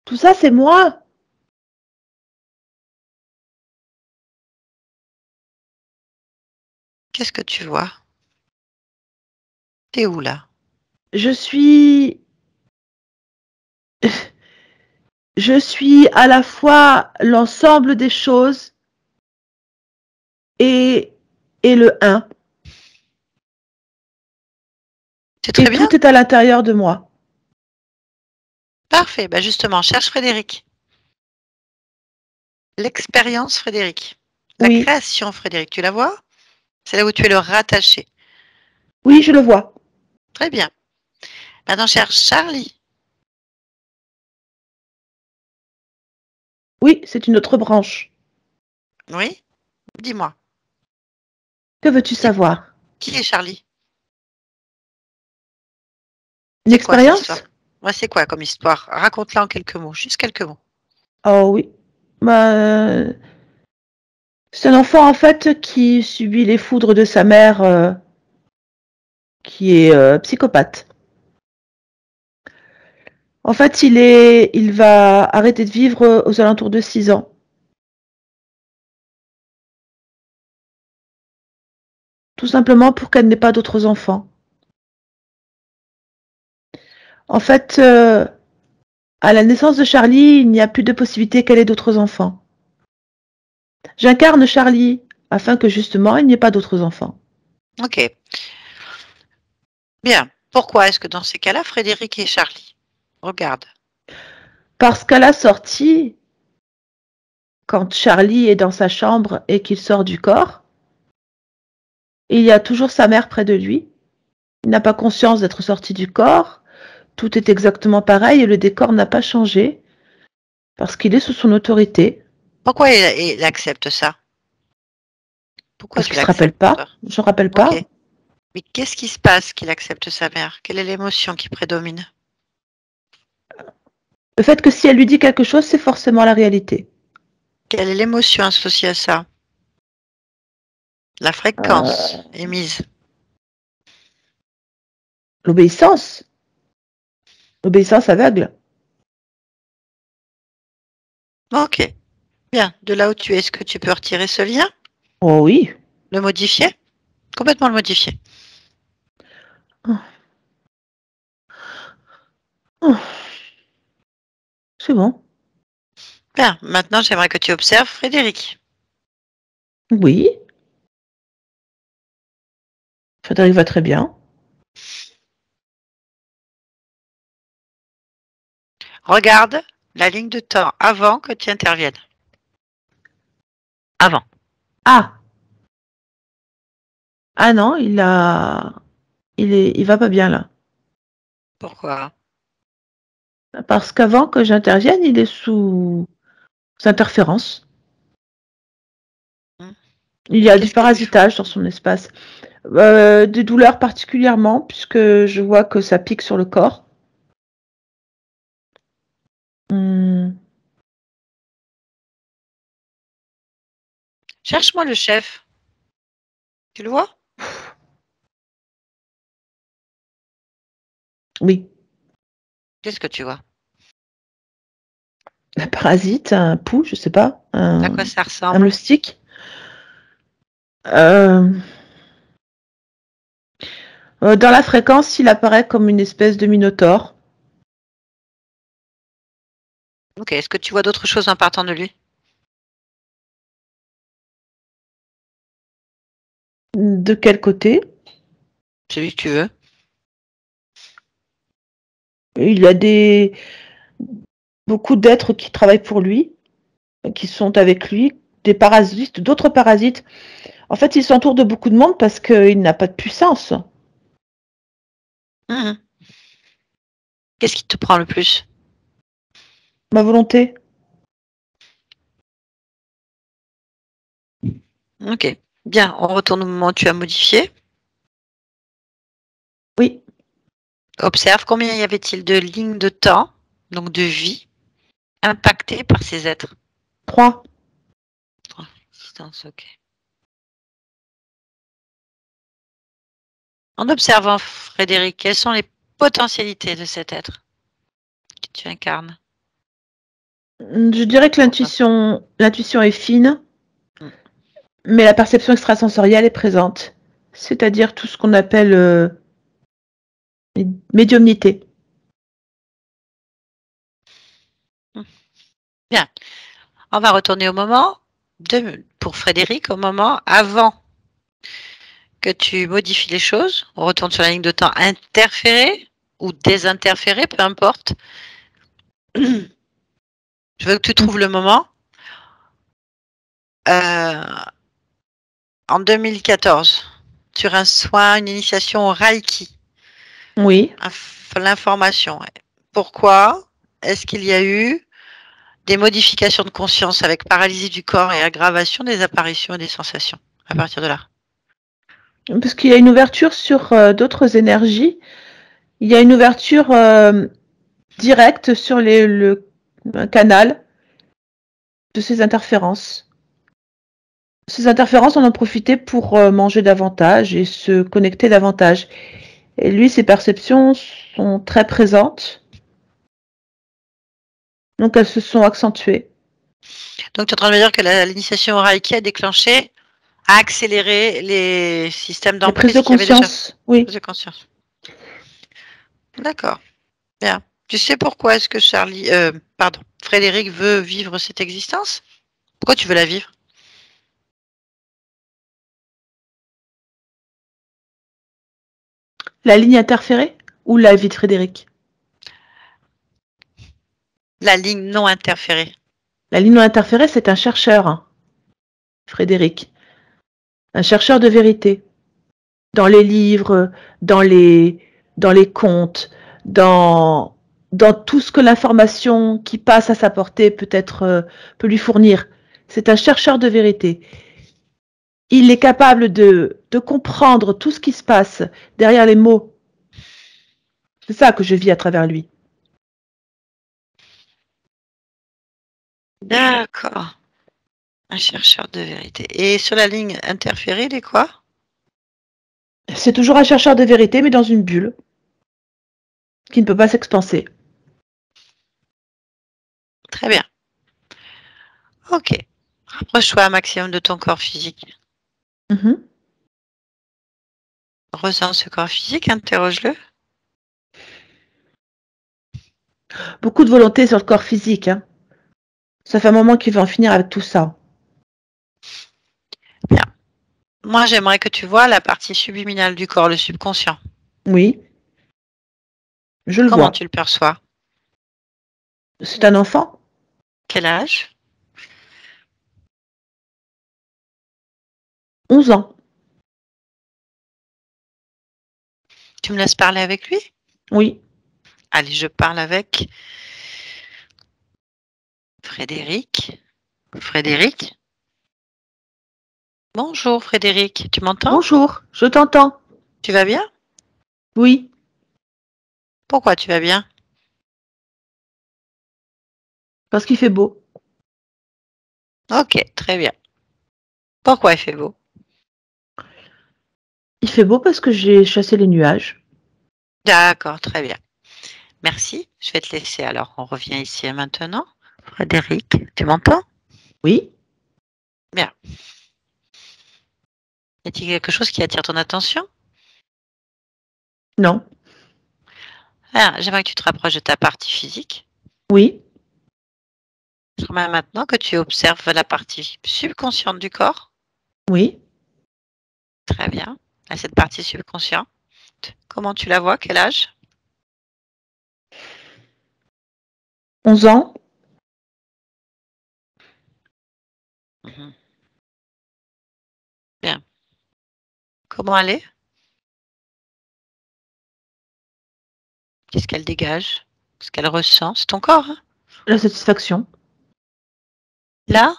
Tout ça, c'est moi. Qu'est-ce que tu vois? T'es où là? Je suis, je suis à la fois l'ensemble des choses et, et le un. C'est très Et bien? tout est à l'intérieur de moi. Parfait. Ben justement, cherche Frédéric. L'expérience Frédéric. La Oui, création Frédéric, tu la vois? C'est là où tu es le rattaché. oui, je le vois. Très bien. Maintenant, cherche Charlie. Oui, c'est une autre branche. Oui? Dis-moi. Que veux-tu C'est savoir? qui est Charlie? Une C'est quoi cette histoire? expérience? Ouais, c'est quoi comme histoire? Raconte-la en quelques mots, juste quelques mots. Oh oui. Bah, c'est un enfant en fait qui subit les foudres de sa mère qui est psychopathe. En fait, il va arrêter de vivre aux alentours de 6 ans. Tout simplement pour qu'elle n'ait pas d'autres enfants. En fait, à la naissance de Charlie, il n'y a plus de possibilité qu'elle ait d'autres enfants. J'incarne Charlie afin que justement il n'y ait pas d'autres enfants. Ok. Bien. Pourquoi est-ce que dans ces cas-là, Frédéric et Charlie? Regarde. Parce qu'à la sortie, quand Charlie est dans sa chambre et qu'il sort du corps, il y a toujours sa mère près de lui. Il n'a pas conscience d'être sorti du corps. Tout est exactement pareil et le décor n'a pas changé parce qu'il est sous son autorité. Pourquoi il accepte ça? Pourquoi Parce tu qu'il se rappelle l'acceptes? pas. Je ne rappelle pas. Ok. Mais qu'est-ce qui se passe qu'il accepte sa mère? Quelle est l'émotion qui prédomine? Le fait que si elle lui dit quelque chose, c'est forcément la réalité. Quelle est l'émotion associée à ça? La fréquence émise. L'obéissance. L'obéissance aveugle. Ok. Bien. De là où tu es, est-ce que tu peux retirer ce lien? Oh oui. Le modifier? Complètement le modifier. Oh. C'est bon. Bien. Maintenant, j'aimerais que tu observes Frédéric. Oui. Frédéric va très bien. Regarde la ligne de temps avant que tu interviennes. Avant. Ah. Ah non, il va pas bien là. Pourquoi? Parce qu'avant que j'intervienne, il est sous interférence. Il y a du Qu'est-ce qu'il lui faut? parasitage dans son espace. Des douleurs particulièrement, puisque je vois que ça pique sur le corps. Cherche-moi le chef. Tu le vois? Oui. Qu'est-ce que tu vois? Un parasite, un pou, je sais pas. À quoi ça Un ressemble? moustique. Dans la fréquence, il apparaît comme une espèce de minotaure. Ok. Est-ce que tu vois d'autres choses en partant de lui? De quel côté? Celui que tu veux. Il y a beaucoup d'êtres qui travaillent pour lui, qui sont avec lui, des parasites, d'autres parasites. En fait, il s'entoure de beaucoup de monde parce qu'il n'a pas de puissance. Mhm. Qu'est-ce qui te prend le plus? Ma volonté. Ok. Bien. On retourne au moment où tu as modifié. Oui. Observe combien y avait-il de lignes de temps, donc de vie, impactées par ces êtres. 3. Existence, ok. En observant Frédéric, quelles sont les potentialités de cet être que tu incarnes? Je dirais que l'intuition est fine, Mm. mais la perception extrasensorielle est présente. C'est-à-dire tout ce qu'on appelle médiumnité. Bien. On va retourner au moment pour Frédéric, au moment avant que tu modifies les choses. On retourne sur la ligne de temps interférée ou désinterférée, peu importe. Je veux que tu trouves le moment. En 2014, sur un soin, une initiation au Reiki. Oui. L'information. Pourquoi est-ce qu'il y a eu des modifications de conscience avec paralysie du corps et aggravation des apparitions et des sensations à partir de là? Parce qu'il y a une ouverture sur d'autres énergies. Il y a une ouverture directe sur le canal de ces interférences. Ces interférences, on en profitait pour manger davantage et se connecter davantage. Et lui, ses perceptions sont très présentes. Donc, elles se sont accentuées. Donc, tu es en train de me dire que l'initiation au Reiki a déclenché, a accéléré les systèmes Les prises d'emprise de qu'il y avait déjà. conscience, oui. Prise de conscience. D'accord. Bien. Tu sais pourquoi est-ce que Frédéric veut vivre cette existence? Pourquoi tu veux la vivre? La ligne interférée ou la vie de Frédéric? La ligne non interférée. La ligne non interférée, c'est un chercheur, hein, Frédéric. Un chercheur de vérité. Dans les livres, dans les, dans les contes, dans tout ce que l'information qui passe à sa portée peut lui fournir. C'est un chercheur de vérité. il est capable de comprendre tout ce qui se passe derrière les mots. C'est ça que je vis à travers lui. D'accord. Un chercheur de vérité. Et sur la ligne interférée, il est quoi? C'est toujours un chercheur de vérité, mais dans une bulle qui ne peut pas s'expanser. Très bien. Ok. Rapproche-toi un maximum de ton corps physique. Mhm. Ressens ce corps physique, interroge-le. Beaucoup de volonté sur le corps physique. Hein. Ça fait un moment qu'il veut en finir avec tout ça. Bien. Moi, j'aimerais que tu vois la partie subliminale du corps, le subconscient. Oui, je le Comment vois. tu le perçois? C'est un enfant, Quel âge? 11 ans. Tu me laisses parler avec lui? Oui, Allez, je parle avec Frédéric. Frédéric? Bonjour Frédéric, tu m'entends? bonjour, je t'entends. Tu vas bien? Oui, Pourquoi tu vas bien? parce qu'il fait beau. Ok, très bien. Pourquoi il fait beau? Il fait beau parce que j'ai chassé les nuages. D'accord, très bien. Merci. Je vais te laisser alors. On revient ici et maintenant. Frédéric, tu m'entends? Oui, Bien. Y a-t-il quelque chose qui attire ton attention? non, Ah, j'aimerais que tu te rapproches de ta partie physique. oui, J'aimerais maintenant que tu observes la partie subconsciente du corps. oui. Très bien. À cette partie subconsciente. Comment tu la vois? Quel âge? 11 ans, Mhm. Bien. Comment elle est? Qu'est-ce qu'elle dégage? Ce qu'elle ressent? C'est ton corps, hein? la satisfaction. Là?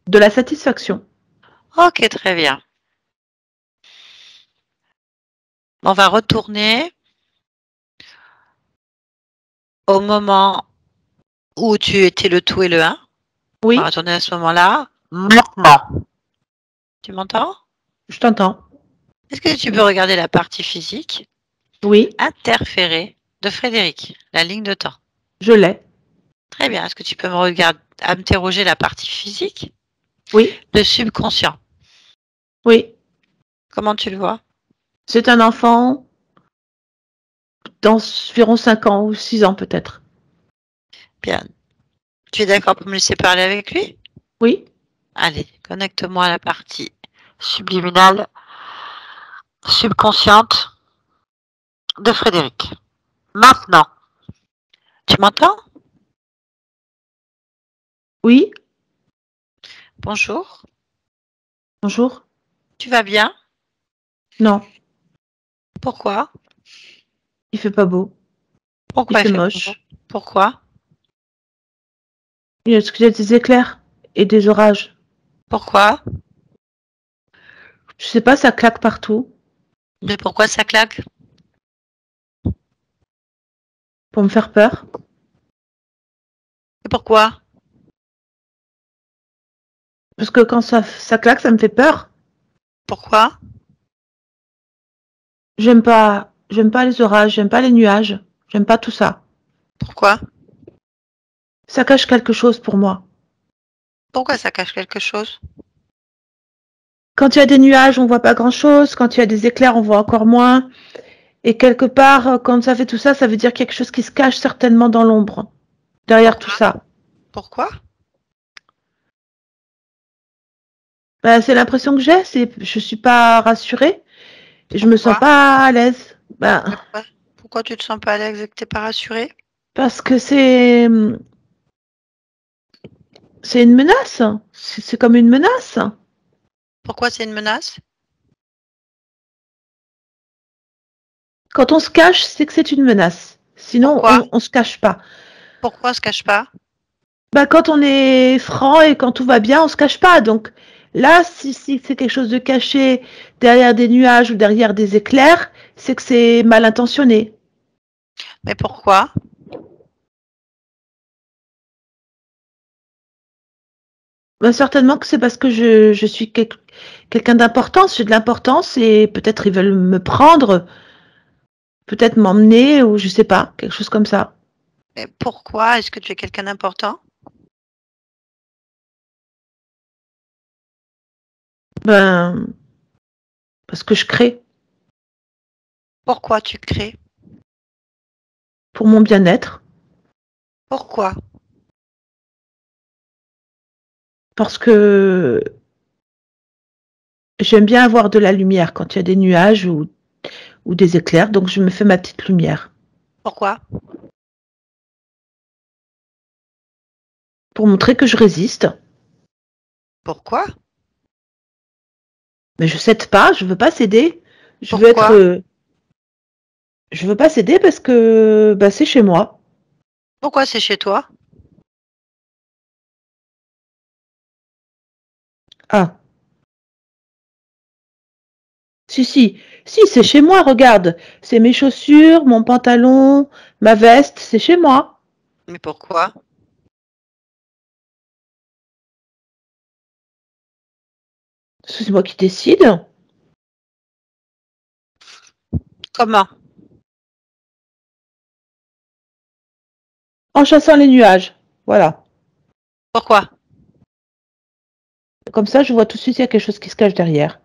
De la satisfaction. Ok, très bien. On va retourner au moment où tu étais le tout et le un. On va Oui, retourner à ce moment-là. Maintenant. Tu m'entends? je t'entends. Est-ce que tu peux regarder la partie physique Oui, interférée de Frédéric, la ligne de temps? je l'ai. Très bien. Est-ce que tu peux me regarder, interroger la partie physique Oui, de subconscient? oui. Comment tu le vois? C'est un enfant d'environ 5 ans ou 6 ans peut-être. Bien. Tu es d'accord pour me laisser parler avec lui? Oui, Allez, connecte-moi à la partie subliminale, subconsciente de Frédéric. Maintenant. Tu m'entends? oui, Bonjour. bonjour. Tu vas bien? Non, Pourquoi? il fait pas beau. Il Pourquoi il fait fait pas beau? moche. Pourquoi? Il y a des éclairs et des orages. Pourquoi? Je sais pas, ça claque partout Mais pourquoi ça claque? pour me faire peur. Et pourquoi? Parce que quand ça claque, ça me fait peur. Pourquoi? J'aime pas les orages, j'aime pas les nuages, j'aime pas tout ça. Pourquoi? Ça cache quelque chose pour moi. Pourquoi ça cache quelque chose? Quand il y a des nuages, on voit pas grand-chose. Quand il y a des éclairs, on voit encore moins. Et quelque part, quand ça fait tout ça, ça veut dire quelque chose qui se cache certainement dans l'ombre, derrière tout Pourquoi? ça. Pourquoi? Bah, c'est l'impression que j'ai. Je suis pas rassurée. Et je me sens Pourquoi? pas à l'aise. Bah, Mais pourquoi tu te sens pas à l'aise et que t'es pas rassurée? parce que c'est une menace. C'est comme une menace. Pourquoi c'est une menace? Quand on se cache, c'est que c'est une menace. Sinon, Pourquoi? on se cache pas. Pourquoi on se cache pas? Bah, quand on est franc et quand tout va bien, on se cache pas. Donc, Là, si c'est quelque chose de caché derrière des nuages ou derrière des éclairs, c'est que c'est mal intentionné. Mais pourquoi? Ben, certainement que c'est parce que je suis quelqu'un d'importance, j'ai de l'importance et peut-être ils veulent me prendre, peut-être m'emmener ou je sais pas, quelque chose comme ça. Mais pourquoi? Est-ce que tu es quelqu'un d'important? Ben, parce que je crée Pourquoi tu crées? pour mon bien-être, Pourquoi? parce que j'aime bien avoir de la lumière quand il y a des nuages ou des éclairs, donc je me fais ma petite lumière Pourquoi? pour montrer que je résiste. Pourquoi? Mais je cède pas, je veux pas céder. Je veux Pourquoi? être, je veux pas céder parce que bah, c'est chez moi. Pourquoi c'est chez toi? Ah, si, c'est chez moi, regarde. C'est mes chaussures, mon pantalon, ma veste, c'est chez moi. Mais pourquoi? C'est moi qui décide. Comment? En chassant les nuages. Voilà. Pourquoi? Comme ça, je vois tout de suite s'il y a quelque chose qui se cache derrière.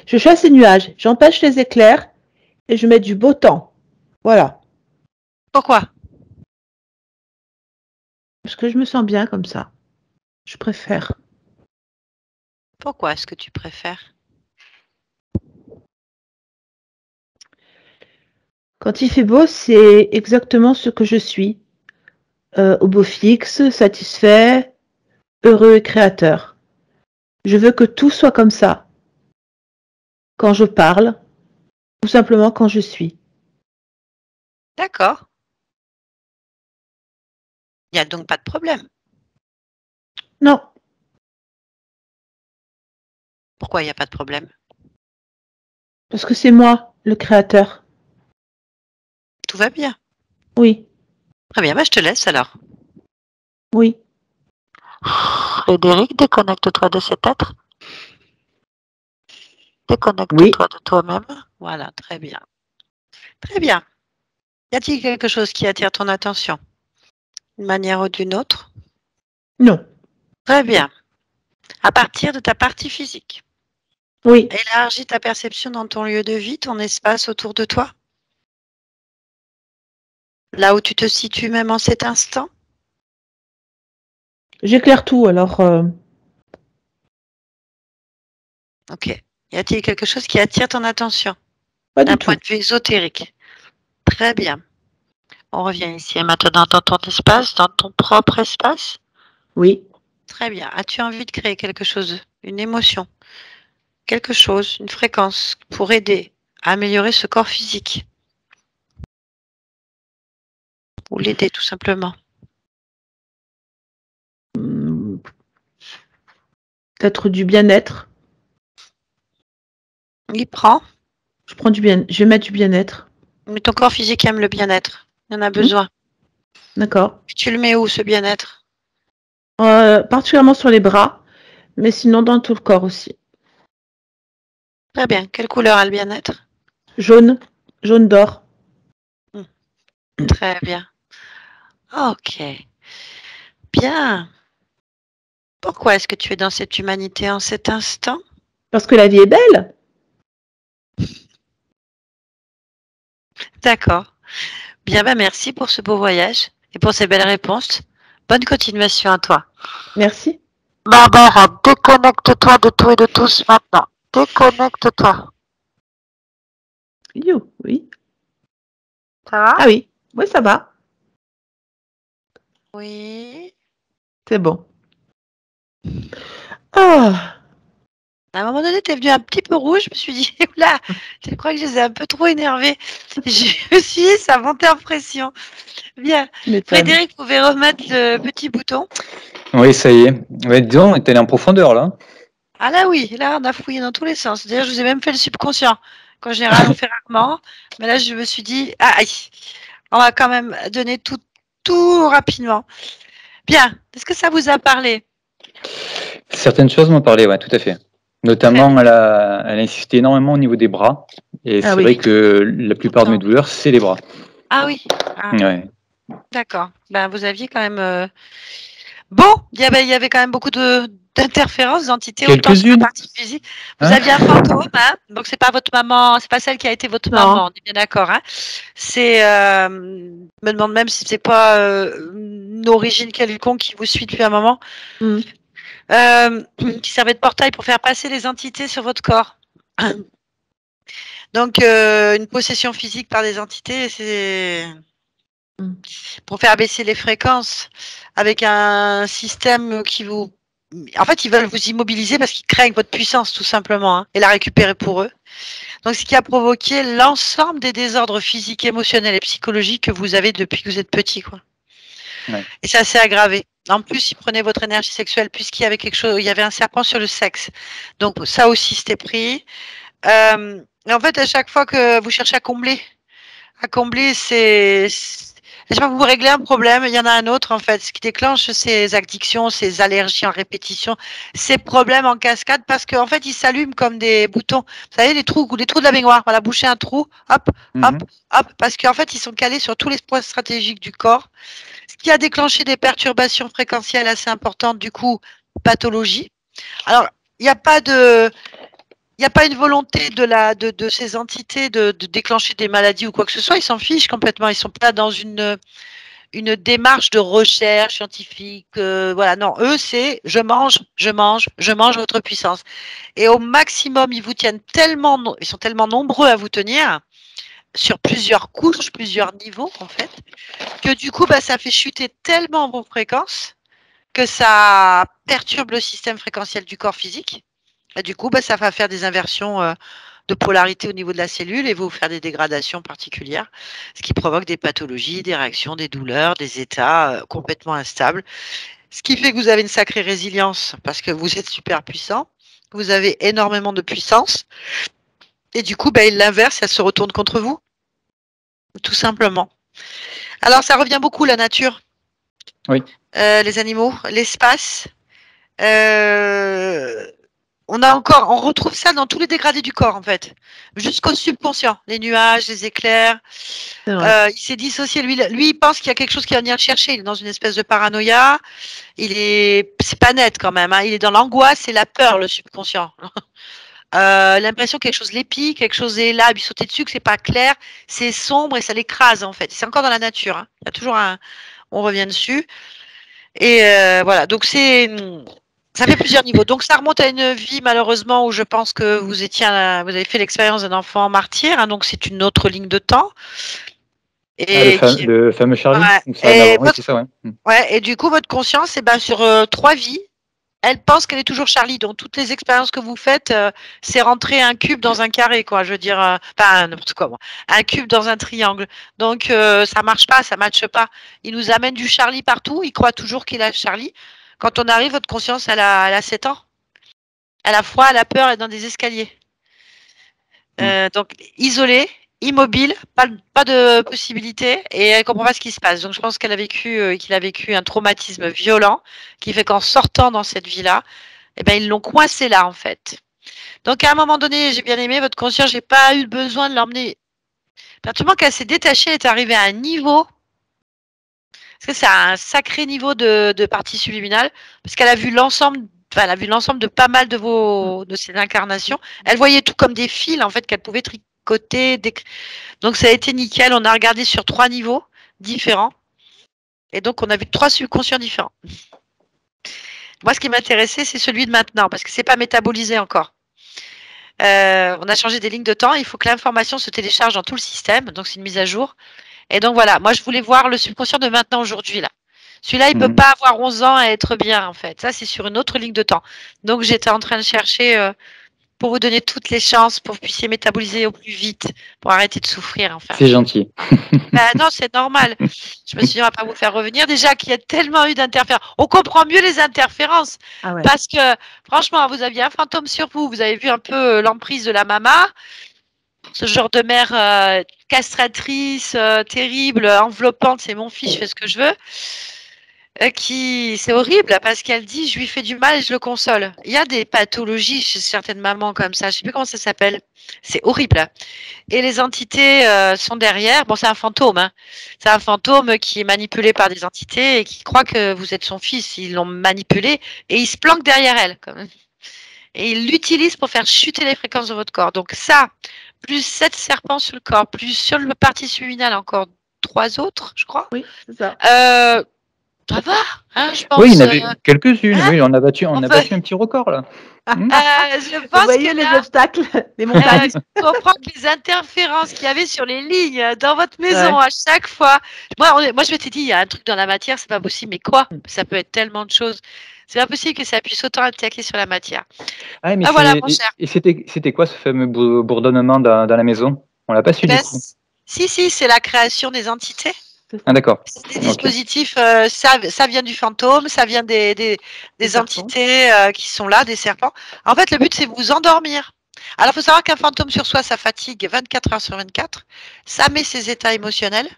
Je chasse les nuages, j'empêche les éclairs et je mets du beau temps. Voilà. Pourquoi? Parce que je me sens bien comme ça. Je préfère. Pourquoi est-ce que tu préfères? Quand il fait beau, c'est exactement ce que je suis. Au beau fixe, satisfait, heureux et créateur. Je veux que tout soit comme ça. Quand je parle, ou simplement quand je suis. D'accord. Il n'y a donc pas de problème. Non, Pourquoi il n'y a pas de problème? parce que c'est moi, le créateur. Tout va bien. Oui, Très bien, bah, je te laisse alors. oui. Frédéric, déconnecte-toi de cet être. Oui. Déconnecte-toi de toi-même. Voilà, très bien. Très bien. Y a-t-il quelque chose qui attire ton attention, d'une manière ou d'une autre? Non. Très bien. À partir de ta partie physique, Oui. élargis ta perception dans ton lieu de vie, ton espace autour de toi, là où tu te situes même en cet instant. J'éclaire tout, alors Ok. Y a-t-il quelque chose qui attire ton attention pas d'un du point tout. de vue ésotérique? Très bien. On revient ici et maintenant dans ton espace, dans ton propre espace. Oui. Très bien. As-tu envie de créer quelque chose, une émotion, quelque chose, une fréquence pour aider à améliorer ce corps physique ou l'aider tout simplement? Peut-être du bien-être. Il prend, Je prends du bien. Je vais mettre du bien-être. mais ton corps physique aime le bien-être. Il en a besoin. D'accord. Tu le mets où ce bien-être? Particulièrement sur les bras, mais sinon dans tout le corps aussi. Très bien. Quelle couleur a le bien-être? Jaune, jaune d'or. Très bien. Ok. Bien. Pourquoi est-ce que tu es dans cette humanité en cet instant? Parce que la vie est belle. D'accord. Bien, bah merci pour ce beau voyage et pour ces belles réponses. Bonne continuation à toi. Merci. Barbara, déconnecte-toi de tout et de tous maintenant. Déconnecte-toi. You, oui. Ça va? Ah oui. Oui, ça va. Oui. C'est bon. Ah, À un moment donné, tu es venu un petit peu rouge. Je me suis dit, oula, je crois que je les ai un peu trop énervés. Je me suis dit, ça montait en pression. Bien. tu m'étonnes. Frédéric, vous pouvez remettre le petit bouton. Oui, ça y est. Ouais, dis donc, t'es allé en profondeur là. Ah là oui, là on a fouillé dans tous les sens. D'ailleurs, je vous ai même fait le subconscient. Qu'en général, on fait rarement. Mais là, je me suis dit, ah, aïe, on va quand même donner tout rapidement. Bien. Est-ce que ça vous a parlé? Certaines choses m'ont parlé, ouais, tout à fait. Très Notamment, bien. elle a insisté énormément au niveau des bras. Et Ah c'est vrai oui. que la plupart de mes Pourtant. douleurs, c'est les bras. Ah oui. Ah, Ouais. d'accord. Ben, vous aviez quand même. Bon, il y avait quand même beaucoup d'interférences, d'entités, autant sur la Quelques-unes, partie physique. Vous hein? aviez un fantôme, hein? Donc c'est pas votre maman, c'est pas celle qui a été votre Non. maman, on est bien d'accord, hein? C'est, me demande même si c'est pas une origine quelconque qui vous suit depuis un moment, Mm. qui servait de portail pour faire passer les entités sur votre corps. Donc une possession physique par des entités, c'est Mm. pour faire baisser les fréquences avec un système qui vous... En fait, ils veulent vous immobiliser parce qu'ils craignent votre puissance, tout simplement, hein, et la récupérer pour eux. Donc, ce qui a provoqué l'ensemble des désordres physiques, émotionnels et psychologiques que vous avez depuis que vous êtes petit, quoi. Ouais. Et ça s'est aggravé. En plus, ils prenaient votre énergie sexuelle puisqu'il y avait quelque chose, il y avait un serpent sur le sexe. Donc, ça aussi, c'était pris. Et en fait, à chaque fois que vous cherchez à combler, je sais pas, vous réglez un problème, il y en a un autre en fait. Ce qui déclenche ces addictions, ces allergies en répétition, ces problèmes en cascade, parce qu'en fait, ils s'allument comme des boutons. Vous savez, les trous de la baignoire. Voilà, boucher un trou, hop, hop, Mhm. hop, parce qu'en fait, ils sont calés sur tous les points stratégiques du corps, ce qui a déclenché des perturbations fréquentielles assez importantes, du coup, pathologie. Alors, il n'y a pas de, il n'y a pas une volonté de ces entités de déclencher des maladies ou quoi que ce soit. Ils s'en fichent complètement. Ils sont pas dans une démarche de recherche scientifique. Voilà, non, eux, c'est je mange votre puissance. Et au maximum, ils vous tiennent tellement, ils sont tellement nombreux à vous tenir sur plusieurs couches, plusieurs niveaux, en fait, que du coup, bah, ça fait chuter tellement vos fréquences que ça perturbe le système fréquentiel du corps physique. Et du coup, bah, ça va faire des inversions de polarité au niveau de la cellule et vous faire des dégradations particulières, ce qui provoque des pathologies, des réactions, des douleurs, des états complètement instables. Ce qui fait que vous avez une sacrée résilience parce que vous êtes super puissant, vous avez énormément de puissance et du coup, bah, l'inverse, ça se retourne contre vous, tout simplement. Alors, ça revient beaucoup la nature, Oui. les animaux, l'espace. Euh, on retrouve ça dans tous les dégradés du corps en fait, jusqu'au subconscient, les nuages, les éclairs. C'est vrai. Il s'est dissocié, lui, il pense qu'il y a quelque chose qui va venir le chercher. Il est dans une espèce de paranoïa. C'est pas net quand même, hein. Il est dans l'angoisse et la peur, le subconscient. L'impression que quelque chose l'épique, quelque chose est là, lui sauter dessus, que c'est pas clair, c'est sombre et ça l'écrase en fait. C'est encore dans la nature, hein. Il y a toujours on revient dessus. Et voilà, donc ça fait plusieurs niveaux. Donc ça remonte à une vie malheureusement où je pense que vous avez fait l'expérience d'un enfant martyr, hein, donc c'est une autre ligne de temps. Ah, Et qui, le fameux Charlie, ouais, ou ça en avant, oui, c'est ça, ouais. ouais, et du coup votre conscience, eh ben, sur 3 vies, elle pense qu'elle est toujours Charlie. Donc toutes les expériences que vous faites, c'est rentrer un cube dans un carré, quoi. Je veux dire, pas n'importe quoi, moi. Un cube dans un triangle. Donc ça marche pas, ça matche pas. Il nous amène du Charlie partout. Il croit toujours qu'il a Charlie. Quand on arrive, votre conscience, elle a 7 ans. Elle a froid, elle a peur, elle est dans des escaliers. Mm. Donc isolée, immobile, pas de possibilité, et elle comprend pas ce qui se passe. Donc je pense qu'il a vécu un traumatisme violent qui fait qu'en sortant dans cette vie-là, eh ben, ils l'ont coincé là, en fait. Donc, à un moment donné, j'ai bien aimé votre conscience, j'ai pas eu besoin de l'emmener. À partir du moment qu'elle s'est détachée, elle est arrivée à un niveau, parce que c'est un sacré niveau de partie subliminale, parce qu'elle a vu l'ensemble, enfin, elle a vu l'ensemble de pas mal de ces incarnations. Elle voyait tout comme des fils, en fait, qu'elle pouvait tricoter. Donc, ça a été nickel. On a regardé sur 3 niveaux différents. Et donc, on a vu 3 subconscients différents. Moi, ce qui m'intéressait, c'est celui de maintenant, parce que c'est pas métabolisé encore. On a changé des lignes de temps. Il faut que l'information se télécharge dans tout le système. Donc, c'est une mise à jour. Et donc, voilà. Moi, je voulais voir le subconscient de maintenant, aujourd'hui, là. Celui-là, il ne peut Mhm. pas avoir 11 ans et être bien, en fait. Ça, c'est sur une autre ligne de temps. Donc, j'étais en train de chercher pour vous donner toutes les chances pour que vous puissiez métaboliser au plus vite, pour arrêter de souffrir, enfin. C'est gentil. Non, c'est normal. Je me suis dit, on va pas vous faire revenir. Déjà qu'il y a tellement eu d'interférences. On comprend mieux les interférences. Ah ouais. Parce que, franchement, vous aviez un fantôme sur vous. Vous avez vu un peu l'emprise de la mama. Ce genre de mère castratrice, terrible, enveloppante. C'est mon fils, je fais ce que je veux. C'est horrible parce qu'elle dit je lui fais du mal et je le console. Il y a des pathologies chez certaines mamans comme ça, je sais plus comment ça s'appelle. C'est horrible. Et les entités sont derrière. Bon, c'est un fantôme. Hein. C'est un fantôme qui est manipulé par des entités et qui croit que vous êtes son fils. Ils l'ont manipulé et il se planque derrière elle. Et il l'utilise pour faire chuter les fréquences de votre corps. Donc ça, plus 7 serpents sur le corps, plus sur le partie subliminale encore 3 autres, je crois. Oui, c'est ça. Ça va, hein, je pense. Oui, il y en avait quelques-unes. hein Oui, on a battu un petit record là. je Vous pense voyez que les là, obstacles, les montagnes. je comprends que les interférences qu'il y avait sur les lignes dans votre maison Ouais. à chaque fois. Moi, je m'étais dit, il y a un truc dans la matière, c'est pas possible. Mais quoi? Ça peut être tellement de choses. C'est pas possible que ça puisse autant attaquer sur la matière. Ah, mais Ah voilà, mon cher. et c'était quoi ce fameux bourdonnement dans la maison? On l'a pas su Eh du ben, coup. si, c'est la création des entités. Ah d'accord. C'est des Ok. dispositifs, ça vient du fantôme, ça vient des serpents. entités qui sont là, des serpents. En fait, le but, c'est de vous endormir. Alors, il faut savoir qu'un fantôme sur soi, ça fatigue 24 heures sur 24. Ça met ses états émotionnels.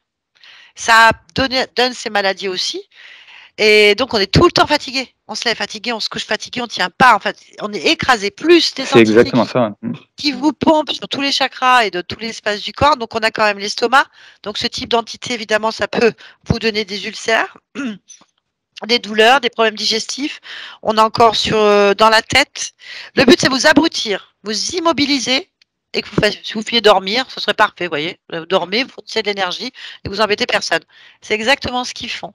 Ça donne ses maladies aussi. Et donc, on est tout le temps fatigué. On se lève fatigué, on se couche fatigué, on ne tient pas. En fait, on est écrasé. Plus des C'est entités exactement ça. qui vous pompent sur tous les chakras et de tout l'espace du corps. Donc, on a quand même l'estomac. Donc, ce type d'entité, évidemment, ça peut vous donner des ulcères, des douleurs, des problèmes digestifs. On a encore dans la tête. Le but, c'est vous abrutir, vous immobiliser et que vous puissiez dormir. Ce serait parfait, vous voyez. Vous dormez, vous fournissez de l'énergie et vous embêtez personne. C'est exactement ce qu'ils font.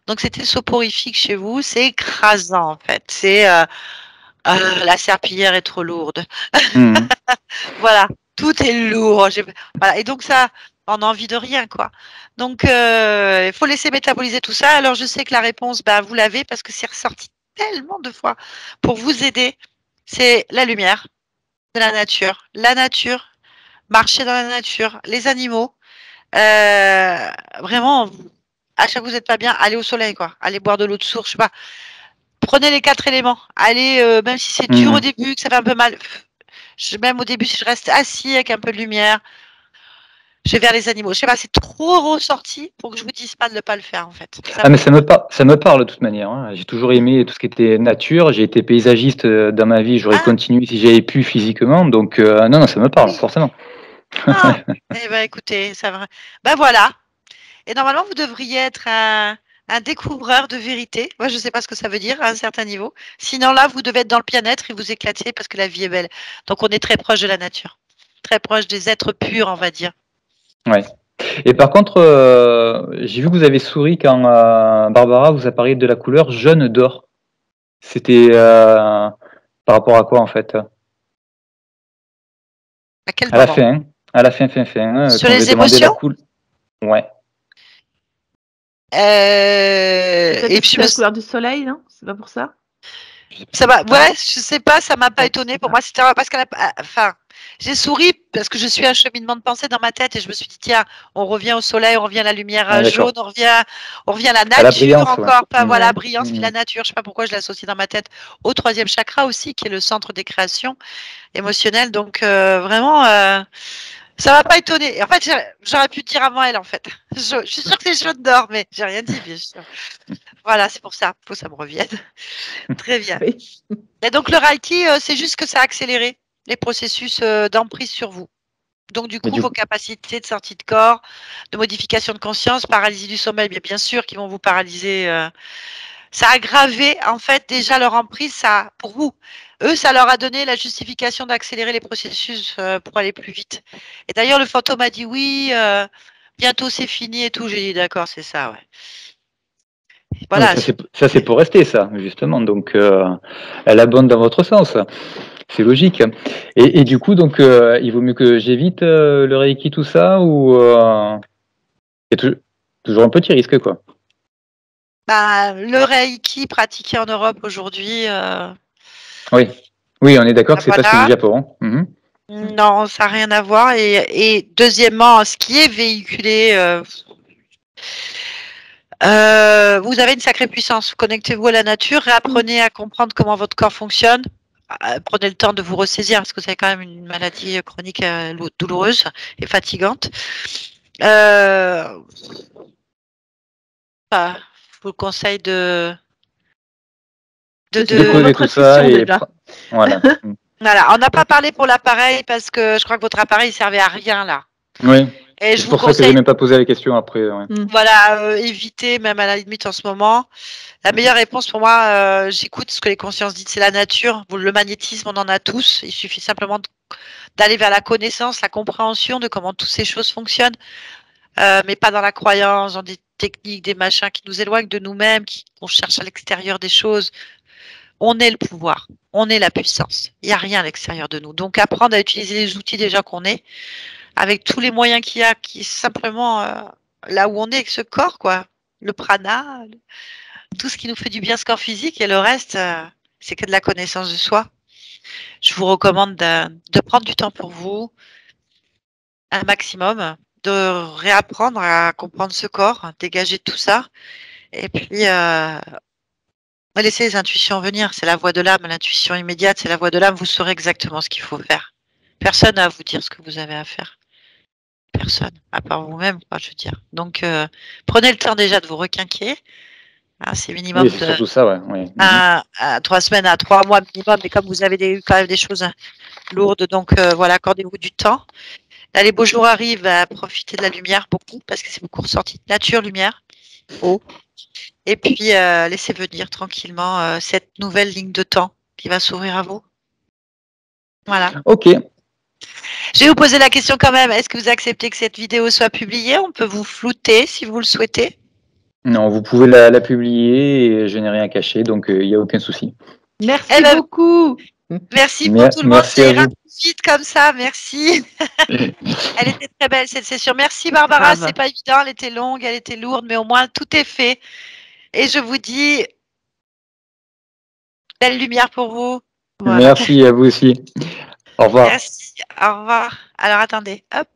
Donc, c'était soporifique chez vous. C'est écrasant, en fait. C'est la serpillière est trop lourde. Mhm. Voilà, tout est lourd. Voilà. Et donc ça, on n'a envie de rien, quoi. Donc il faut laisser métaboliser tout ça. Alors je sais que la réponse, bah, vous l'avez parce que c'est ressorti tellement de fois pour vous aider. C'est la lumière de la nature. La nature, marcher dans la nature, les animaux. Vraiment, à chaque fois que vous n'êtes pas bien, allez au soleil, quoi. Allez boire de l'eau de source, je sais pas. Prenez les 4 éléments. Allez, même si c'est dur au Mhm. début, que ça fait un peu mal. Même au début, si je reste assis avec un peu de lumière, je vais vers les animaux. Je sais pas, c'est trop ressorti pour que je vous dise pas de ne pas le faire en fait. Ah mais ça me parle de toute manière. Hein. J'ai toujours aimé tout ce qui était nature. J'ai été paysagiste dans ma vie. J'aurais Ah, continué si j'avais pu physiquement. Donc non, ça me parle oui. forcément. Ah, eh ben écoutez, ça va. Ben voilà. Et normalement, vous devriez être un découvreur de vérité. Moi, je ne sais pas ce que ça veut dire à un certain niveau. Sinon, là, vous devez être dans le bien-être et vous éclater parce que la vie est belle. Donc, on est très proche de la nature. Très proche des êtres purs, on va dire. Ouais. Et par contre, j'ai vu que vous avez souri quand Barbara vous a parlé de la couleur jaune d'or. C'était par rapport à quoi en fait? À quel À la moment? fin, hein. À la fin, Sur quand vous avez les demandé la émotions? couleur. Ouais. Et puis, C'est la couleur du soleil, non? C'est pas pour ça? ça m'a, Non? ouais, je sais pas, ça m'a pas Bon, étonné. c'est Pour pas. moi, c'était parce qu'elle enfin, j'ai souri parce que je suis un cheminement de pensée dans ma tête et je me suis dit, tiens, on revient au soleil, on revient à la lumière Ah, jaune, d'accord. on revient à la À la nature brillance, ouais. encore, pas voilà, Ouais. brillance, puis la nature. Je sais pas pourquoi je l'associe dans ma tête au troisième chakra aussi, qui est le centre des créations émotionnelles. Donc, vraiment, ça m'a pas étonné. En fait, j'aurais pu dire avant elle, en fait. Je suis sûre que c'est jaune d'or, mais j'ai rien dit, bien sûr. Voilà, c'est pour ça. Faut que ça me revienne. Très bien. Oui. Et donc le Reiki, c'est juste que ça a accéléré les processus d'emprise sur vous. Donc du Mais coup, du vos coup, capacités de sortie de corps, de modification de conscience, paralysie du sommeil, bien sûr, qui vont vous paralyser. Ça a aggravé en fait déjà leur emprise. Ça, pour vous, eux, ça leur a donné la justification d'accélérer les processus pour aller plus vite. Et d'ailleurs, le fantôme a dit oui, bientôt c'est fini et tout. J'ai dit d'accord, c'est ça, ouais. non, mais Voilà. ça c'est pour rester ça, justement. Donc elle abonde dans votre sens. C'est logique. Et du coup, donc il vaut mieux que j'évite le Reiki, tout ça, ou il y a toujours un petit risque, quoi. Bah, le Reiki pratiqué en Europe aujourd'hui. Oui. Oui, on est d'accord que c'est pas ce que dit Voilà. Japon. Mhm. Non, ça n'a rien à voir. Et deuxièmement, ce qui est véhiculé, vous avez une sacrée puissance. Connectez-vous à la nature, réapprenez à comprendre comment votre corps fonctionne. Prenez le temps de vous ressaisir parce que vous avez quand même une maladie chronique douloureuse et fatigante. Je vous conseille de C'est pour Déposer notre tout ça intuition et déjà. voilà. Voilà, on n'a pas parlé pour l'appareil parce que je crois que votre appareil ne servait à rien là. Oui, Et c'est je vous pour ça que j'ai conseille, même pas posé la question après. Ouais. voilà, éviter même à la limite en ce moment. La meilleure réponse pour moi, j'écoute ce que les consciences disent, c'est la nature. Le magnétisme, on en a tous. Il suffit simplement d'aller vers la connaissance, la compréhension de comment toutes ces choses fonctionnent, mais pas dans la croyance, dans des techniques, des machins qui nous éloignent de nous-mêmes, qu'on cherche à l'extérieur des choses. On est le pouvoir, on est la puissance. Il n'y a rien à l'extérieur de nous. Donc apprendre à utiliser les outils déjà qu'on est, avec tous les moyens qu'il y a, qui est simplement là où on est avec ce corps, quoi. Le prana, tout ce qui nous fait du bien, ce corps physique, et le reste, c'est que de la connaissance de soi. Je vous recommande de prendre du temps pour vous, un maximum, de réapprendre à comprendre ce corps, dégager tout ça, et puis laisser les intuitions venir. C'est la voix de l'âme, l'intuition immédiate, c'est la voix de l'âme. Vous saurez exactement ce qu'il faut faire. Personne n'a à vous dire ce que vous avez à faire. Personne, à part vous-même, quoi, je veux dire. Donc, prenez le temps déjà de vous requinquer. Hein, c'est Oui, minimum c'est de surtout ça, ouais. Oui. à 3 semaines, à 3 mois minimum. Mais comme vous avez quand même des choses lourdes, donc voilà, accordez-vous du temps. Là, les beaux jours arrivent, profitez de la lumière beaucoup, parce que c'est beaucoup ressorti. Nature, lumière, eau. Et puis, laissez venir tranquillement cette nouvelle ligne de temps qui va s'ouvrir à vous. Voilà. Ok. Je vais vous poser la question quand même. Est-ce que vous acceptez que cette vidéo soit publiée? On peut vous flouter si vous le souhaitez. Non, vous pouvez la publier et je n'ai rien caché, donc il n'y a aucun souci. Merci Eh ben, beaucoup. merci pour tout le monde. Merci Ça à ira vous. plus vite comme ça. Merci. Elle était très belle cette session. Merci Barbara. Grave. C'est pas évident. Elle était longue, elle était lourde, mais au moins tout est fait. Et je vous dis belle lumière pour vous. Voilà. Merci à vous aussi. Au revoir. Merci. Au revoir. Alors attendez. Hop.